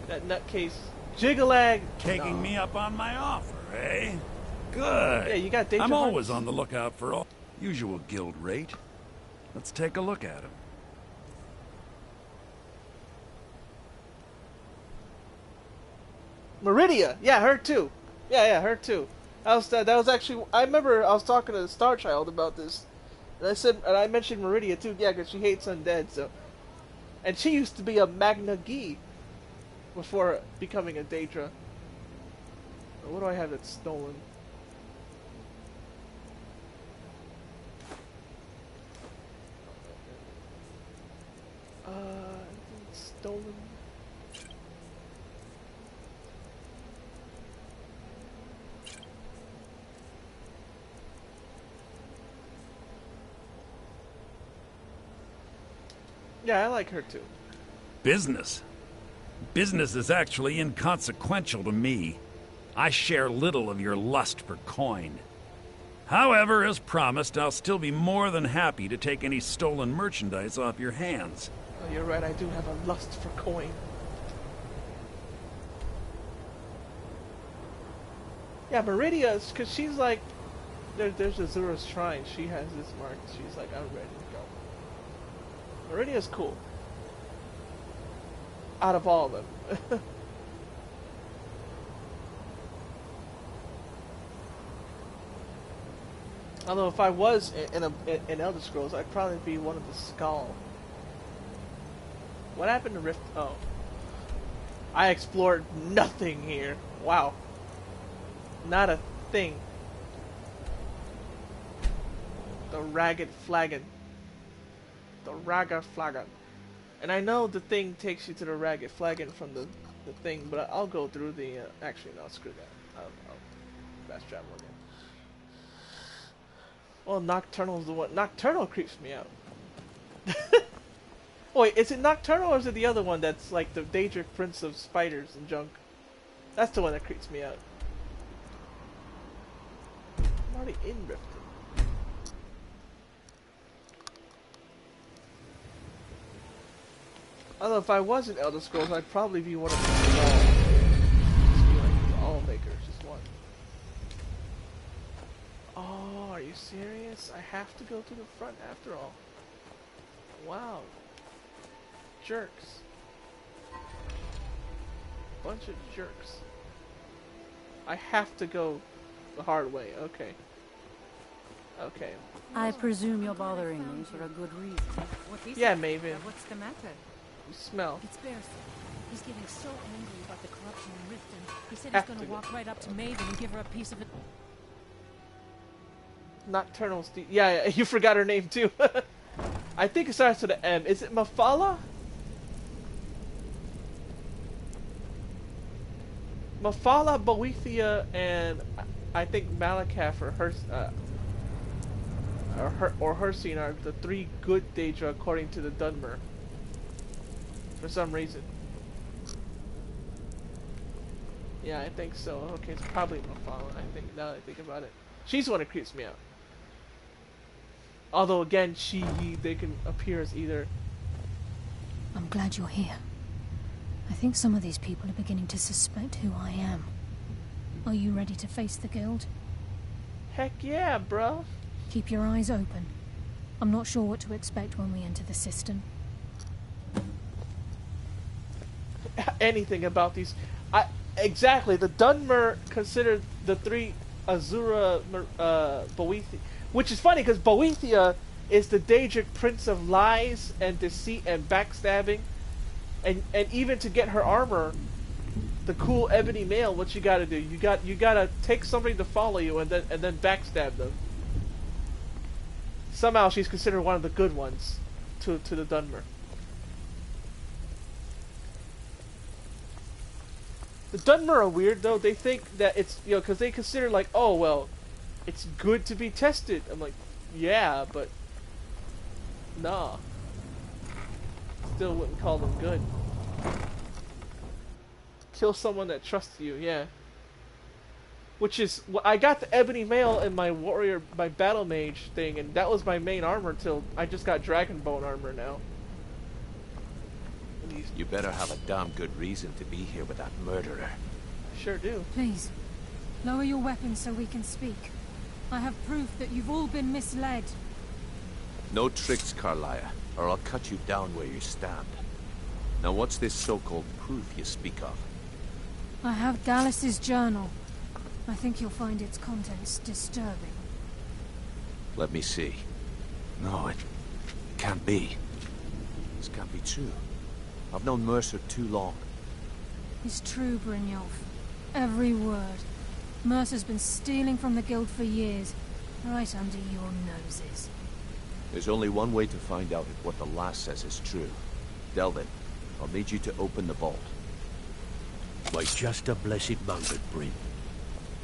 That nutcase Jigalag. Taking me up on my offer, eh? Good. Yeah, you got Daedra I'm hearts. always on the lookout for all usual guild rate. Let's take a look at him. Meridia, yeah, her too. Yeah, her too. That was actually. I remember I was talking to Starchild about this, and I mentioned Meridia too. Yeah, because she hates undead. So, and she used to be a Magna Gi before becoming a Daedra. What do I have that's stolen? Stolen. Yeah, I like her too. Business. Business is actually inconsequential to me. I share little of your lust for coin. However, as promised, I'll still be more than happy to take any stolen merchandise off your hands. Oh, you're right, I do have a lust for coin. Yeah, Meridia, because she's like, there's Azura's shrine. She has this mark. She's like, I'm ready to go. Meridia's cool. Out of all of them. Although if I was in Elder Scrolls, I'd probably be one of the Skull. What happened to Rift? Oh. I explored nothing here. Wow. Not a thing. The Ragged Flagon. The Ragged Flagon. And I know the thing takes you to the Ragged Flagon from the thing, but I'll go through the... actually, no, screw that. I'll fast travel again. Well, Nocturnal's the one. Nocturnal creeps me out. Oh, wait, is it Nocturnal or is it the other one that's like the Daedric Prince of Spiders and junk? That's the one that creeps me out. I'm already in Riften. Although if I was in Elder Scrolls, I'd probably be one of the all makers. Just one. Oh, are you serious? I have to go to the front after all. Wow. Jerks. Bunch of jerks. I have to go the hard way. Okay. Okay. I presume you're bothering me for a good reason. What is Yeah, it? Maven. What's the matter? You smell. It's Mercer. He's getting so angry about the corruption in Riften. He said he's Have going to to go. walk right up to Maven and give her a piece of it. Nocturnal Steve. Yeah, you forgot her name too. I think it starts with an M. Is it Mafala? Mafala, Boethia, and I think Malakath or Hercene are the three good Daedra according to the Dunmer. For some reason. Yeah, I think so. Okay, it's probably Mafala, I think, now that I think about it. She's the one that creeps me out. Although, again, she, he, they can appear as either... I'm glad you're here. I think some of these people are beginning to suspect who I am. Are you ready to face the guild? Heck yeah, bro. Keep your eyes open. I'm not sure what to expect when we enter the cistern. Anything about these... Exactly, the Dunmer considered the three Azura, Boethia... Which is funny, because Boethia is the Daedric Prince of Lies and Deceit and Backstabbing. And even to get her armor, the cool ebony mail, what you gotta do? You gotta take somebody to follow you and then backstab them. Somehow she's considered one of the good ones to the Dunmer. The Dunmer are weird though. They think that it's, you know, because they consider like, oh well, it's good to be tested. I'm like, yeah, but nah. Still wouldn't call them good. Kill someone that trusts you, yeah. Which is, I got the ebony mail in my warrior, my battle mage thing, and that was my main armor till I just got dragon bone armor now. You better have a damn good reason to be here with that murderer. Sure do. Please, lower your weapons so we can speak. I have proof that you've all been misled. No tricks, Karla, or I'll cut you down where you stand. Now what's this so-called proof you speak of? I have Dallas's journal. I think you'll find its contents disturbing. Let me see. No, it can't be. This can't be true. I've known Mercer too long. It's true, Brynjolf. Every word. Mercer's been stealing from the guild for years, right under your noses. There's only one way to find out if what the lass says is true. Delvin, I'll need you to open the vault. Wait just a blessed moment, Bryn.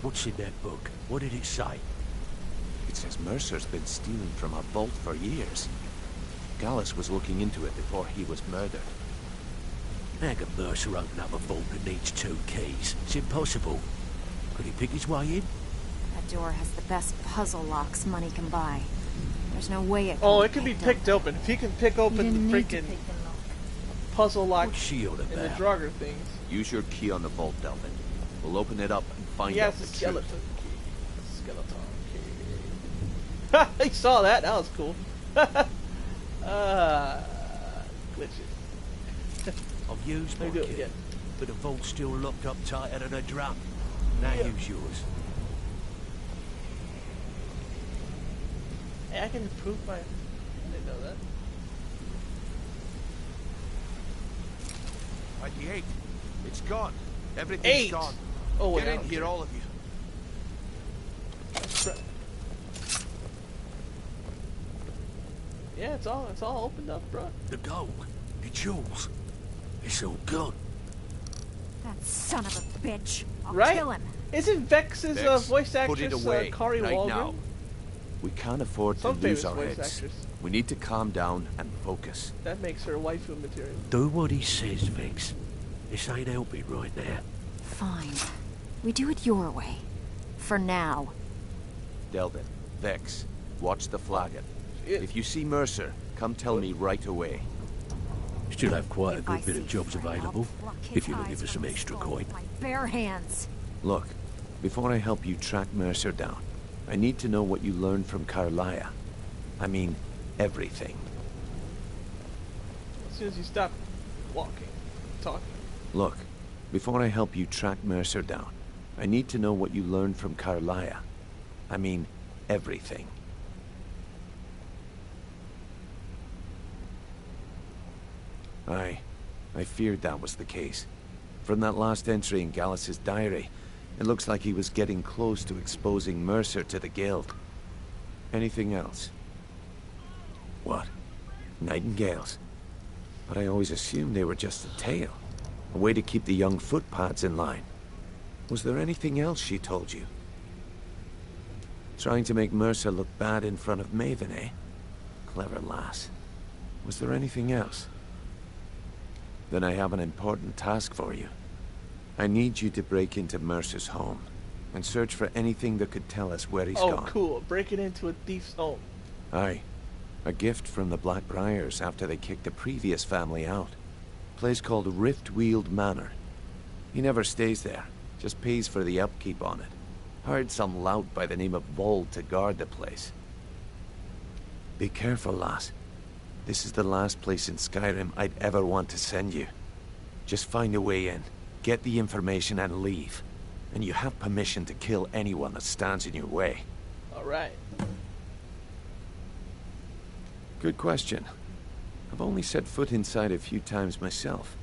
What's in that book? What did it say? It says Mercer's been stealing from our vault for years. Gallus was looking into it before he was murdered. How can Mercer open up a vault that needs 2 keys? It's impossible. Could he pick his way in? That door has the best puzzle locks money can buy. There's no way it can Oh, it can be picked open. If he can pick open the freaking puzzle lock What's she on and the about? Draugr things. Use your key on the vault, Delvin. We'll open it up and find He out has the a truth. skeleton key. Skeleton key. Ha! He saw that. That was cool. Glitches. I've used my Let me do it key, again. but the vault's still locked up tighter than a drum. Now Yeah. use yours. Hey, I can improve my... I didn't know that. 28. It's gone. Everything's 8. gone. Oh, wait, Get I in don't here, care. all of you. That's right. Yeah, it's all opened up, bro. The gold, the jewels, it's all gone. That son of a bitch. I'll Right? kill him. Isn't Vex's Vex, voice put it actress away Kari right Walgren? now. We can't afford to Some lose famous our voice heads. actress. We need to calm down and focus. That makes her waifu material. Do what he says, Vex. This ain't helping right now. Fine. We do it your way. For now. Delvin, Vex, watch the flagon. If you see Mercer, come tell me right away. Still have quite a If I good bit of see jobs Frey, I'll available, pluck his if you'll eyes give us from some his extra skull coin. with my bare hands. Look, before I help you track Mercer down, I need to know what you learned from Karla. I mean, everything. As soon as you stop walking, talking. Look, before I help you track Mercer down, I need to know what you learned from Karla. I mean, everything. I feared that was the case. From that last entry in Gallus's diary, it looks like he was getting close to exposing Mercer to the guild. Anything else? What? Nightingales? But I always assumed they were just a tale. A way to keep the young footpads in line. Was there anything else she told you? Trying to make Mercer look bad in front of Maven, eh? Clever lass. Was there anything else? Then I have an important task for you. I need you to break into Mercer's home and search for anything that could tell us where he's Oh, gone. cool. Breaking into a thief's home. Aye. A gift from the Blackbriars after they kicked the previous family out. Place called Riftweald Manor. He never stays there, just pays for the upkeep on it. Hired some lout by the name of Vold to guard the place. Be careful, lass. This is the last place in Skyrim I'd ever want to send you. Just find a way in, get the information and leave. And you have permission to kill anyone that stands in your way. Alright. Good question. I've only set foot inside a few times myself,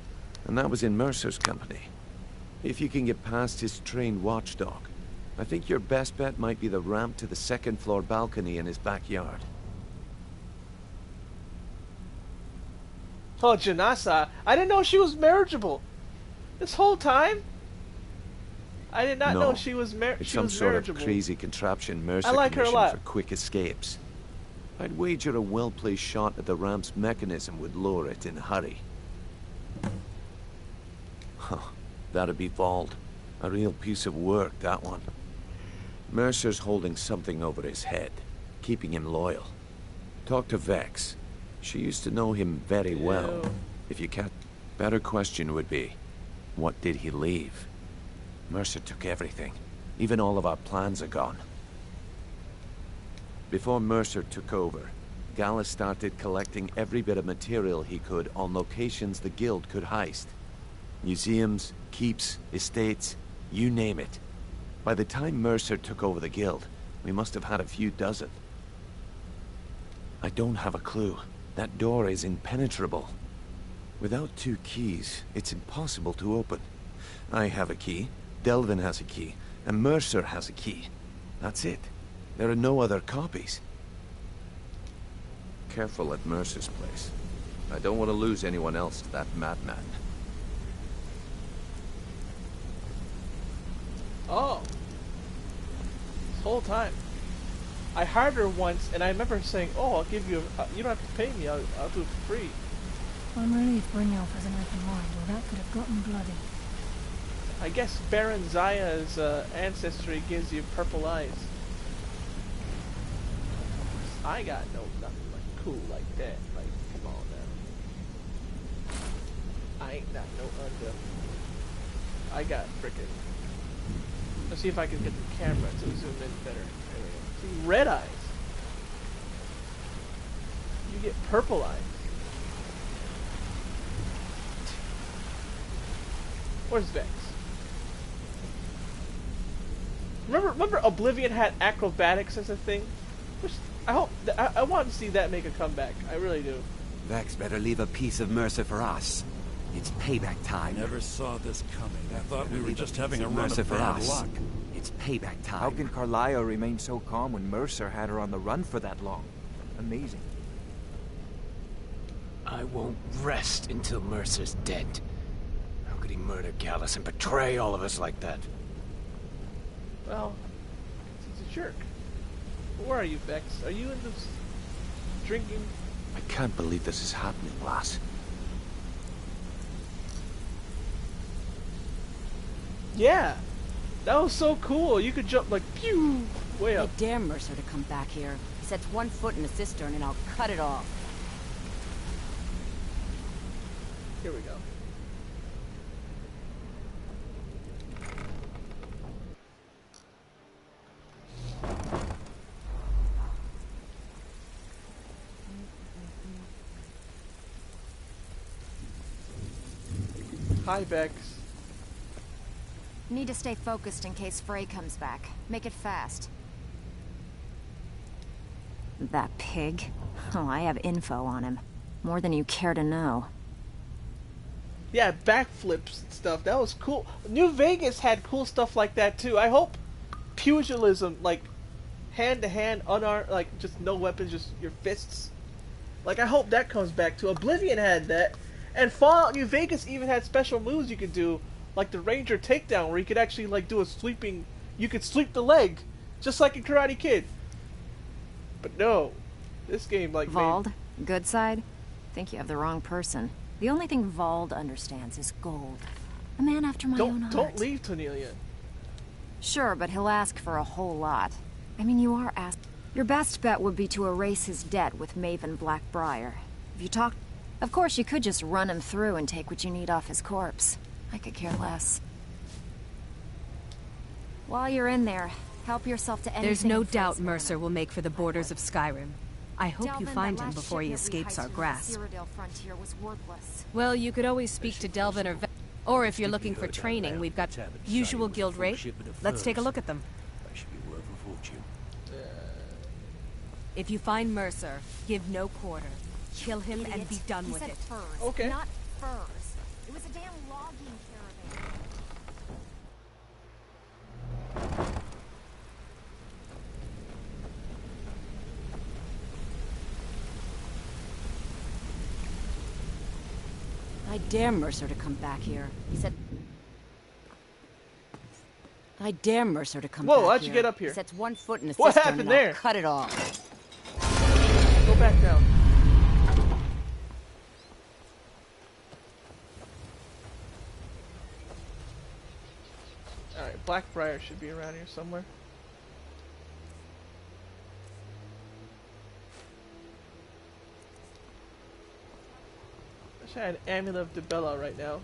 and that was in Mercer's company. If you can get past his trained watchdog, I think your best bet might be the ramp to the second-floor balcony in his backyard. Oh, Janasa. I didn't know she was marriageable. This whole time? I did not No, know she was it's some sort of crazy contraption Mercer like her a commissioned lot. for quick escapes. I'd wager a well-placed shot at the ramp's mechanism would lower it in a hurry. Huh, that'd be Vald. A real piece of work, that one. Mercer's holding something over his head, keeping him loyal. Talk to Vex. She used to know him very well. If you can't... Better question would be, what did he leave? Mercer took everything. Even all of our plans are gone. Before Mercer took over, Gallus started collecting every bit of material he could on locations the Guild could heist. Museums, keeps, estates, you name it. By the time Mercer took over the Guild, we must have had a few dozen. I don't have a clue. That door is impenetrable. Without 2 keys, it's impossible to open. I have a key, Delvin has a key, and Mercer has a key. That's it. There are no other copies. Careful at Mercer's place. I don't want to lose anyone else to that madman. Oh. This whole time. I hired her once, and I remember saying, oh, I'll give you you don't have to pay me, I'll do it for free. I'm relieved Brynjolf has an open mind, or that could have gotten bloody. I guess Baron Zaya's ancestry gives you purple eyes. I got nothing like cool like that. Like, come on now. I ain't got no under. I got frickin'. Let's see if I can get the camera to zoom in better. There we go. See, red eyes. You get purple eyes. Where's Vex? Remember Oblivion had acrobatics as a thing? Which I want to see that make a comeback. I really do. Vex better leave a piece of Mercer for us. It's payback time. Never saw this coming. I thought we were just having a run Mercer of for bad us. luck. It's payback time. How can Karla remain so calm when Mercer had her on the run for that long? Amazing. I won't rest until Mercer's dead. How could he murder Gallus and betray all of us like that? Well, he's a jerk. Where are you, Vex? Are you in this drinking? I can't believe this is happening, lass. Yeah, that was so cool. You could jump like pew way up. I dare Mercer to come back here. He sets 1 foot in a cistern and I'll cut it off. Here we go. Hi, Vex. Need to stay focused in case Frey comes back. Make it fast. That pig? Oh, I have info on him. More than you care to know. Yeah, backflips and stuff. That was cool. New Vegas had cool stuff like that too. I hope pugilism, like hand to hand, unarmed, like just no weapons, just your fists. Like I hope that comes back too. Oblivion had that, and Fallout New Vegas even had special moves you could do, like the Ranger takedown, where you could actually like do a sweeping. You could sweep the leg, just like in Karate Kid. But no, this game like Vald, good side? Think you have the wrong person. The only thing Vald understands is gold. A man after my own heart. Don't leave Cornelia. Sure, but he'll ask for a whole lot. I mean, you are asked. Your best bet would be to erase his debt with Maven Blackbriar. If you talk... Of course, you could just run him through and take what you need off his corpse. I could care less. While you're in there, help yourself to anything. There's no doubt Mercer will make for the borders of Skyrim. I hope you find him before he escapes our grasp. Well, you could always speak to Delvin or if you're looking for training, we've got usual guild rate. Let's take a look at them. If you find Mercer, give no quarter. Kill him and be done with it. Furs, okay. Not furs. It was a damn logging caravan. I dare Mercer to come back here. He said... I dare Mercer to come Whoa, back how'd you here. get up here? He sets 1 foot in a What cistern happened and there? I'll cut it off. Go back down. Alright, Blackbriar should be around here somewhere. I wish I had Amulet of Dibella right now.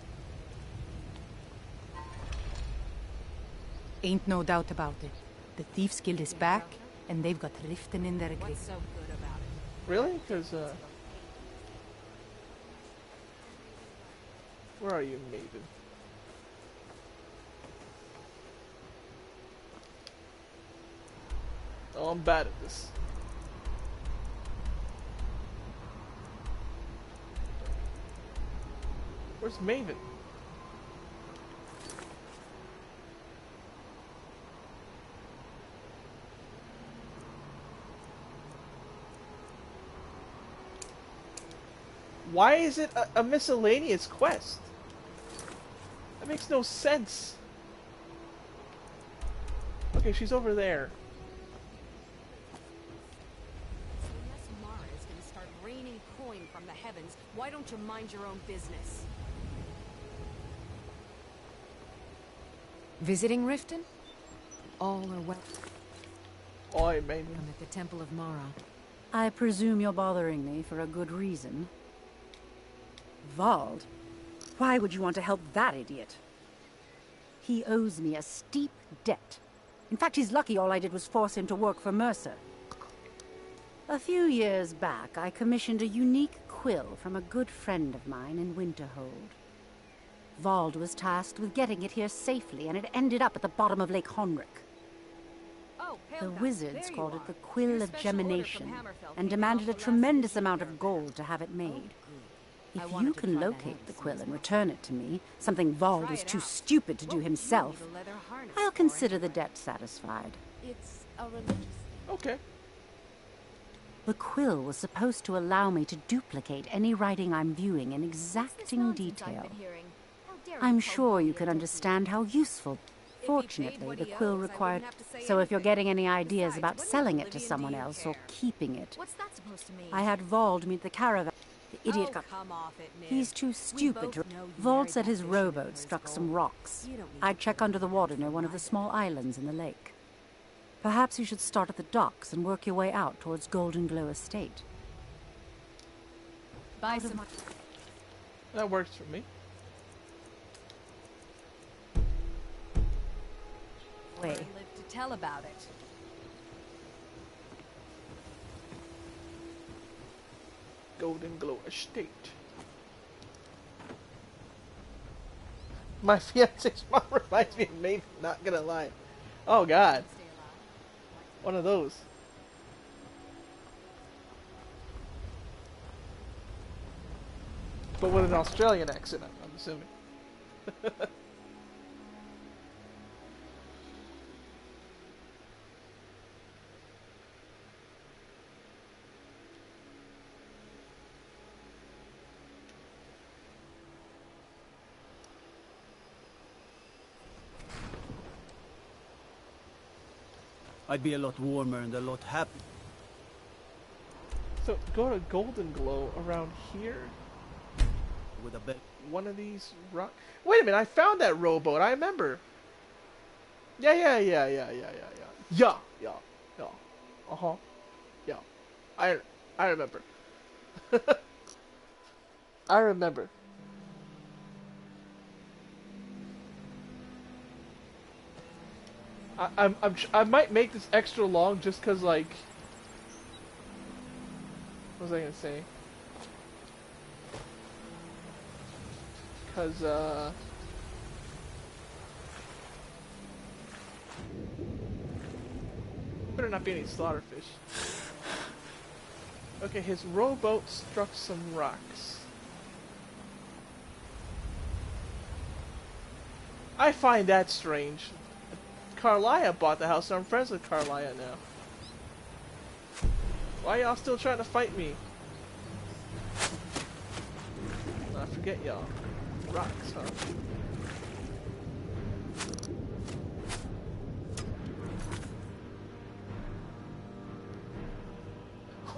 Ain't no doubt about it. The Thieves Guild is back, and they've got Riften in their grip. so good about it? Really? Because, where are you, Maven? Oh, I'm bad at this. Where's Maven? Why is it a miscellaneous quest? That makes no sense. Okay, she's over there. So unless Mara is going to start raining coin from the heavens, why don't you mind your own business? Visiting Riften? All are well. Oi, Maven. I'm at the Temple of Mara. I presume you're bothering me for a good reason. Vald? Why would you want to help that idiot? He owes me a steep debt. In fact, he's lucky all I did was force him to work for Mercer. A few years back, I commissioned a unique quill from a good friend of mine in Winterhold. Vald was tasked with getting it here safely, and it ended up at the bottom of Lake Honrick. The wizards called it the Quill of Gemination, and demanded a tremendous amount of gold to have it made. If you can locate the quill and return it to me, something Vald was too stupid to do himself, I'll consider the debt satisfied. It's a religious... Okay. The quill was supposed to allow me to duplicate any writing I'm viewing in exacting detail. I'm sure you can understand how useful. Fortunately, the quill required... So if you're getting any ideas about selling it to someone else or keeping it... What's that supposed to mean? I had Vald meet the caravan. The idiot got... Come off it, Nick. He's too stupid to... Vald said his rowboat struck some rocks. I'd check under the water near one of the small islands in the lake. Perhaps you should start at the docks and work your way out towards Golden Glow Estate. Buy some... That works for me. Way. Live to tell about it. Golden Glow Estate. My fiance's mom reminds me of Maven, not gonna lie. Oh god. One of those. But with an Australian accent, I'm assuming. I'd be a lot warmer and a lot happier. So go to Golden Glow around here. With a bed. One of these rock. Wait a minute! I found that rowboat. I remember. Yeah. Yeah. Uh huh. Yeah. I remember. I remember. I might make this extra long just cause like. What was I gonna say? Cause better not be any slaughterfish. Okay, his rowboat struck some rocks. I find that strange. Karla bought the house, so I'm friends with Karla now. Why y'all still trying to fight me? I forget y'all. Rocks, huh?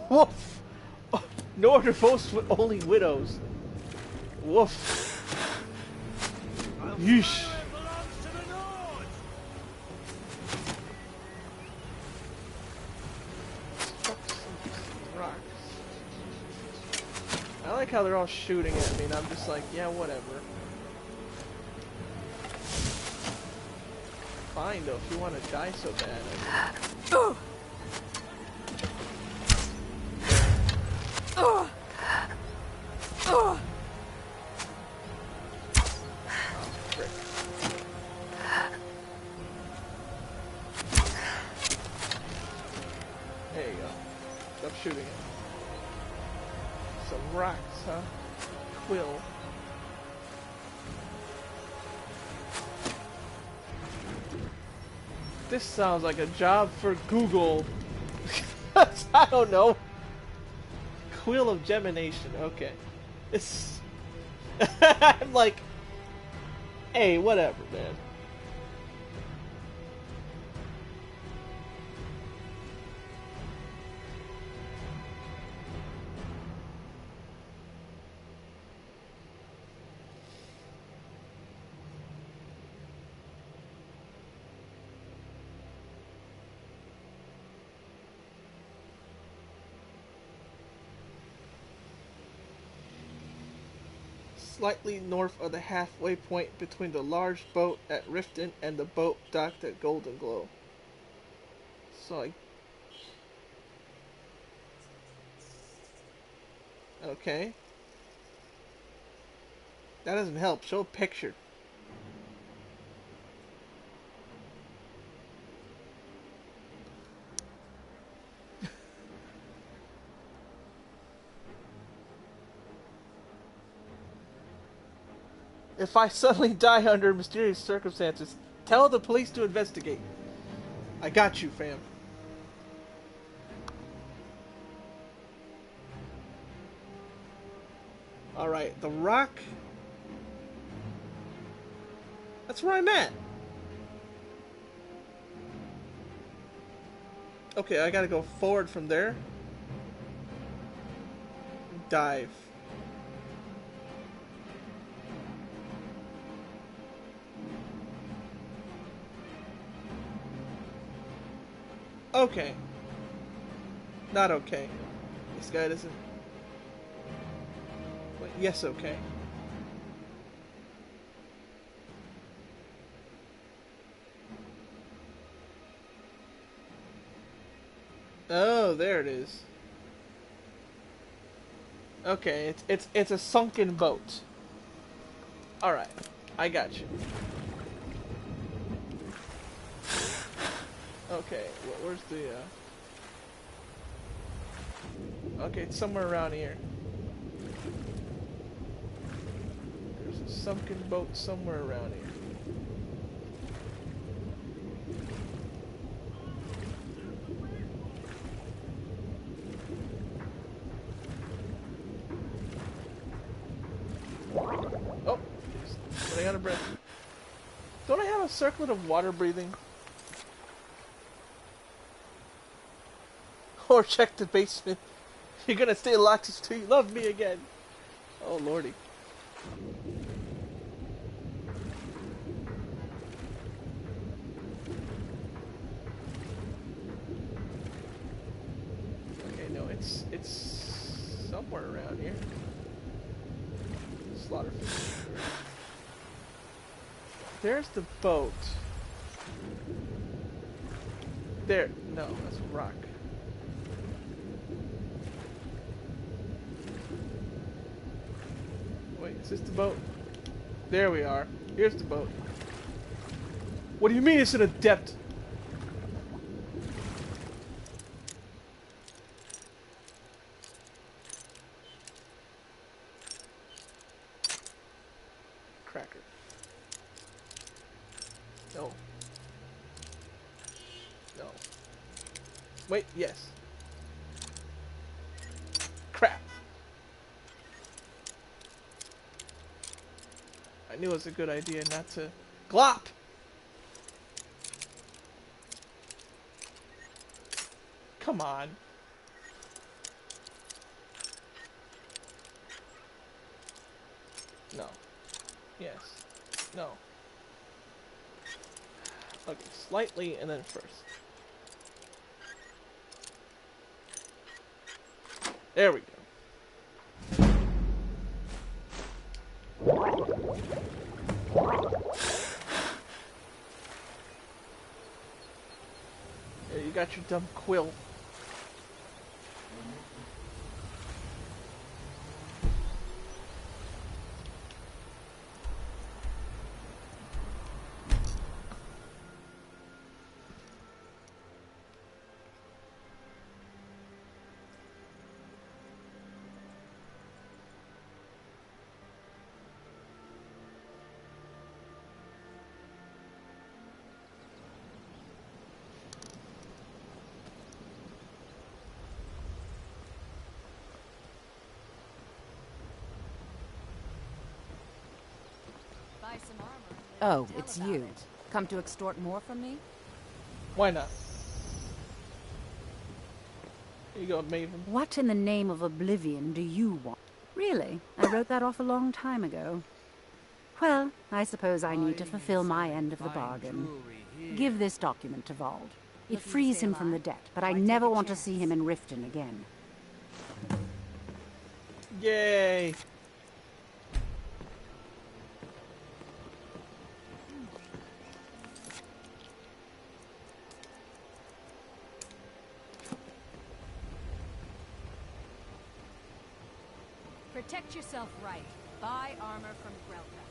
Woof! Nor do most only widows. Woof. Yeesh. I like how they're all shooting at me and I'm just like, yeah, whatever. Fine though, if you want to die so bad. There you go. Stop shooting it. Some rocks, huh? Quill. This sounds like a job for Google. I don't know. Quill of Gemination. Okay. It's. I'm like. Hey, whatever, man. Slightly north of the halfway point between the large boat at Riften and the boat docked at Golden Glow. So okay. That doesn't help. Show a picture. If I suddenly die under mysterious circumstances, tell the police to investigate. I got you, fam. Alright, the rock. That's where I'm at. Okay, I gotta go forward from there. Dive. Okay. Not okay. This guy doesn't... Wait, yes, okay. Oh, there it is. Okay, it's a sunken boat. Alright, I got you. Okay, where's the, Okay, it's somewhere around here. There's a sunken boat somewhere around here. Oh! Running out of breath. Don't I have a circlet of water breathing? Or check the basement. You're gonna stay locked until you love me again. Oh lordy. Okay, no, it's somewhere around here. Slaughterfish. There's the boat. There. No, that's a rock. Wait, is this the boat? There we are. Here's the boat. What do you mean it's in a depth? Cracker. No. No. Wait, yes. Crap. I knew it was a good idea not to... Glop! Come on. No. Okay, slightly and then first. There we go. There, you got your dumb quill. Oh, it's you. Come to extort more from me? Why not? Here you go, Maven. What in the name of oblivion do you want? Really? I wrote that off a long time ago. Well, I suppose I need to fulfill my end of the bargain. Give this document to Vald. It frees him from the debt, but I never want to see him in Riften again. Yay! Protect yourself right. Buy armor from Grelka.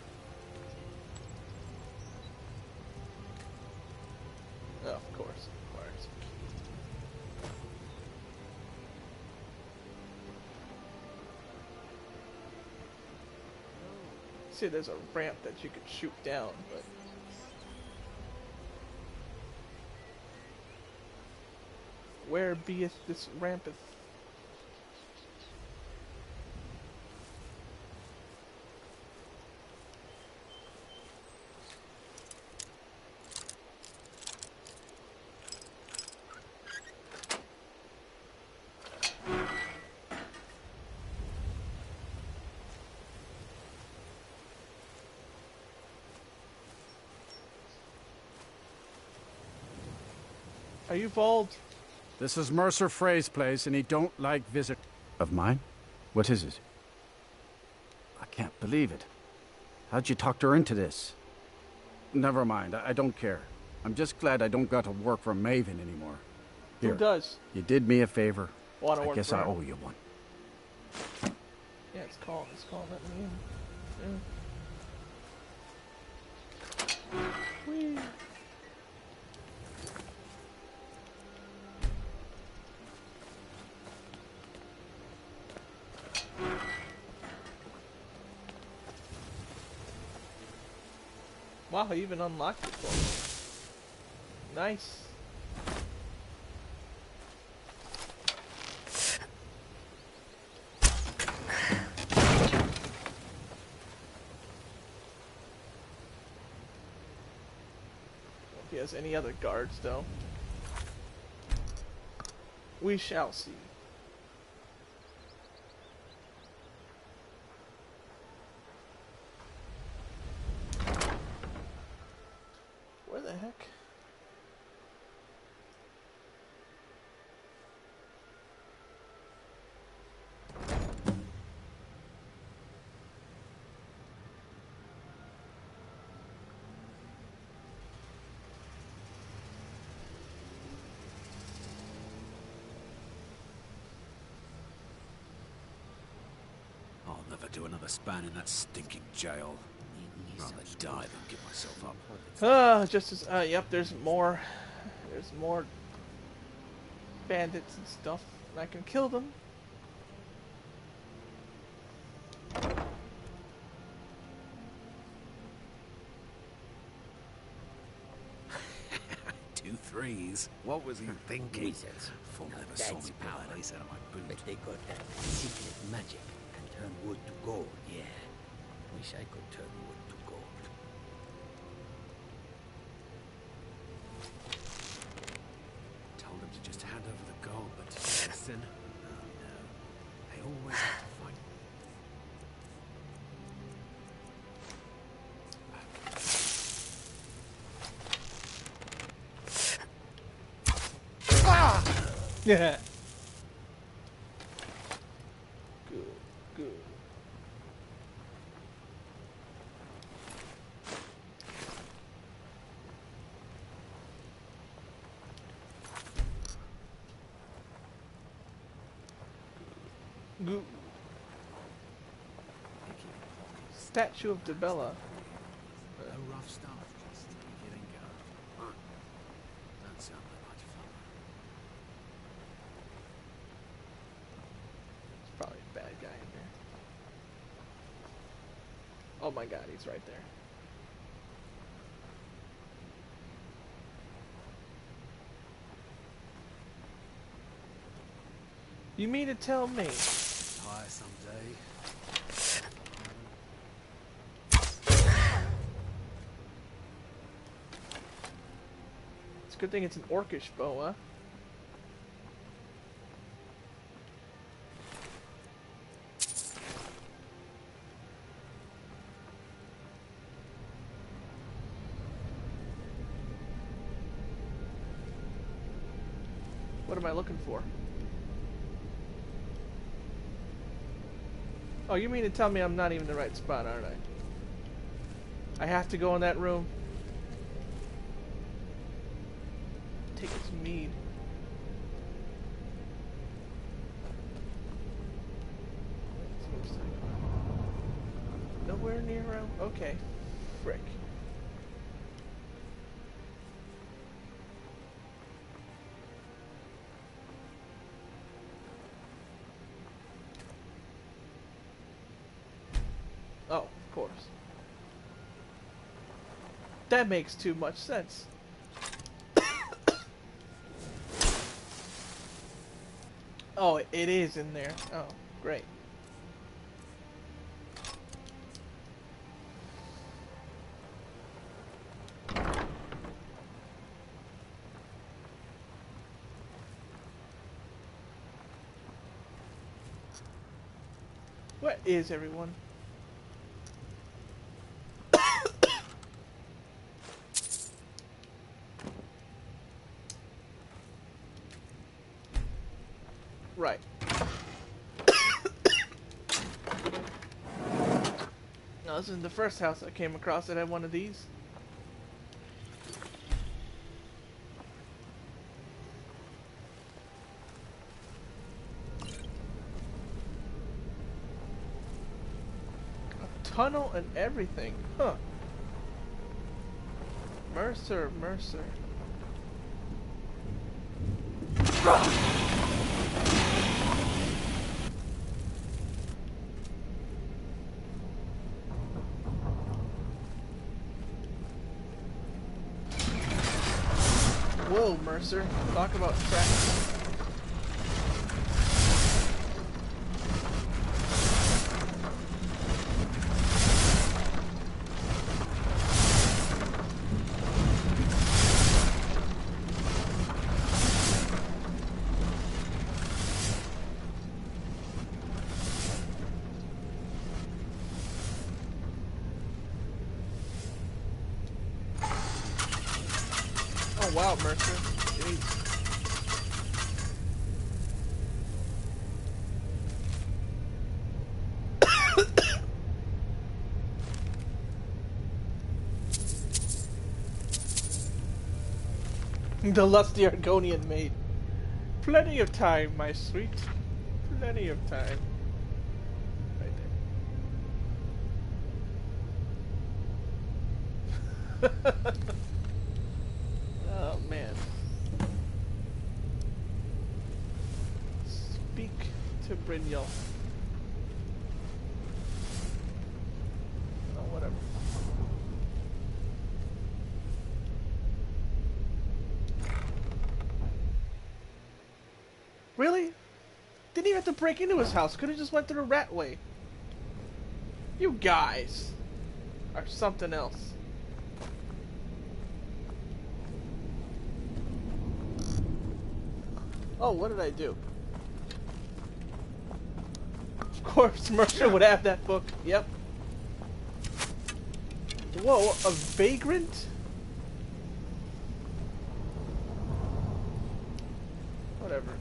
Oh, of course, of course. See, there's a ramp that you could shoot down, but... Where beeth this rampeth? Are you Vald? This is Mercer Frey's place, and he don't like visit... Of mine? What is it? I can't believe it. How'd you talk her into this? Never mind, I don't care. I'm just glad I don't got to work for Maven anymore. Here, Who does? you did me a favor. Wanna I work guess for I her? owe you one. Yeah, it's calling letting me in. Yeah. Whee. Wow, I even unlocked it for me. Nice. If he has any other guards, though. We shall see. Where the heck? I'll never do another span in that stinking jail. Rather die than give myself up. Just as, yep, there's more bandits and stuff, and I can kill them. Two threes. What was he thinking? Fool never saw me pull that ace out of my boot. But they got that secret magic and turn wood to gold, yeah. Wish I could turn wood to gold. Told him to just hand over the gold, but listen. Oh no. They always have to fight. Yeah. Good, good. Good. Statue of Debella. No rough stuff, just take it and go. Don't sound like much fun. There's probably a bad guy in there. Oh my god, he's right there. You mean to tell me? Tire someday. It's a good thing it's an orcish bow, huh? What am I looking for? Oh, you mean to tell me I'm not even in the right spot, aren't I? I have to go in that room. Take its mead. Nowhere near around. Okay. Frick. Oh, of course. That makes too much sense. Oh, it is in there. Oh, great. Where is everyone? Right. No, this isn't the first house I came across that had one of these. A tunnel and everything. Huh. Mercer. Whoa, Mercer. Talk about tracks. Oh wow, Mercer. Jeez. The lusty Argonian maid. Plenty of time, my sweet. Plenty of time. Right there. Oh man. Speak to Brynjol. Oh, whatever. Really? Didn't even have to break into his house. Could have just went through the rat way. You guys are something else. Oh, what did I do? Of course, Mercer would have that book. Yep. Whoa, a vagrant? Whatever.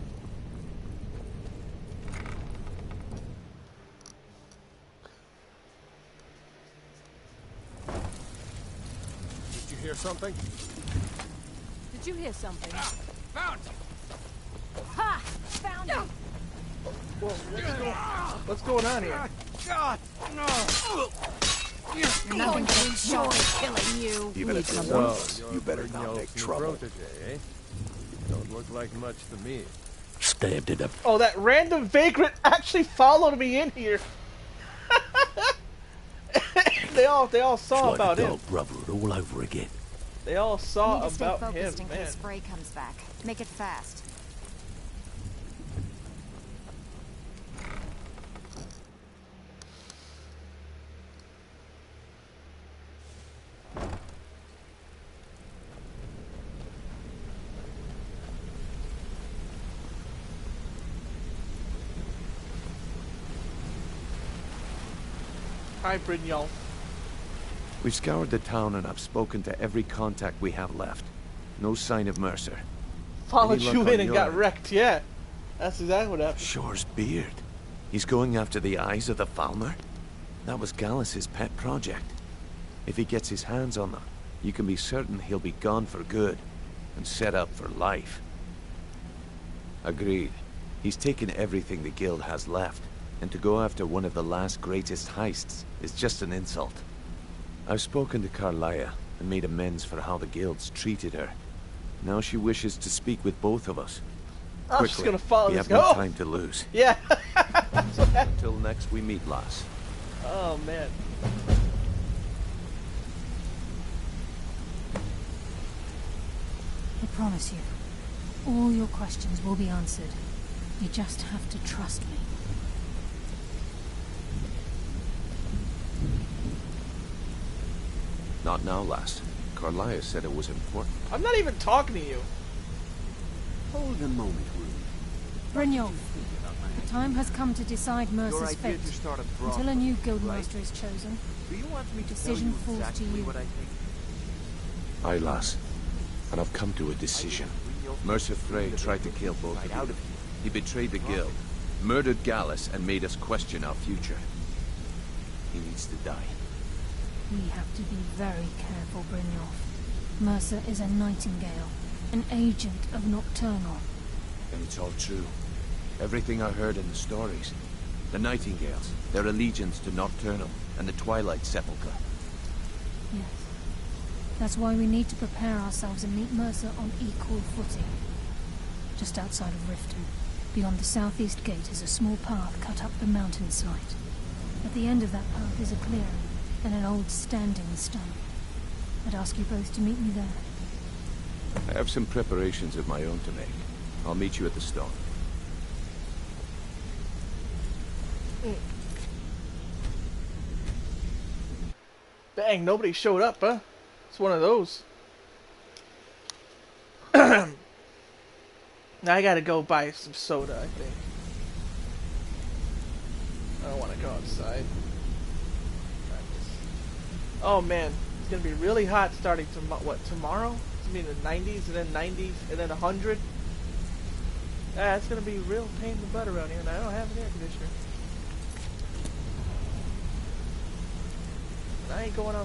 hear something? Did you hear something? Found! Ha! Found him! What's going on here? God! No! You're nothing but joy killing you. Even if so, you better not make trouble. Protege, eh? Don't look like much to me. Stabbed it up. Oh, that random vagrant actually followed me in here. they all saw it's about like him. dog brotherhood all over again. They all saw Need to stay about focused him, in man. case Frey comes back. Make it fast. Hi, Brignon. We've scoured the town and I've spoken to every contact we have left. No sign of Mercer. Followed Any luck you on in and your got end? wrecked, yeah. That's exactly what happened. Shore's beard. He's going after the eyes of the Falmer? That was Gallus's pet project. If he gets his hands on them, you can be certain he'll be gone for good and set up for life. Agreed. He's taken everything the guild has left, and to go after one of the last greatest heists is just an insult. I've spoken to Karla and made amends for how the guilds treated her. Now she wishes to speak with both of us. I'm just gonna follow we this have no guy. time to lose. Yeah. Until next we meet, lass. Oh man. I promise you, all your questions will be answered. You just have to trust me. Not now, lass. Karla said it was important. I'm not even talking to you. Hold a moment, Ruth. Brignon, the time has come to decide Mercer's fate. Until a new guildmaster is chosen, Do you want me the to decision tell you falls to exactly you. what I think? Aye, lass. And I've come to a decision. Mercer Frey tried to kill both of you. He betrayed the guild, murdered Gallus, and made us question our future. He needs to die. We have to be very careful, Brynjolf. Mercer is a nightingale, an agent of Nocturnal. And it's all true. Everything I heard in the stories. The Nightingales, their allegiance to Nocturnal, and the Twilight Sepulchre. Yes. That's why we need to prepare ourselves and meet Mercer on equal footing. Just outside of Riften, beyond the southeast gate, is a small path cut up the mountainside. At the end of that path is a clearing, and an old standing stone. I'd ask you both to meet me there. I have some preparations of my own to make. I'll meet you at the stone. Bang, nobody showed up, huh? It's one of those. Now I gotta go buy some soda, I think. I don't want to go outside. Oh man, it's gonna be really hot starting tomorrow? It's gonna be in the 90s and then 90s and then 100. It's gonna be a real pain in the butt around here, and I don't have an air conditioner. I ain't going on.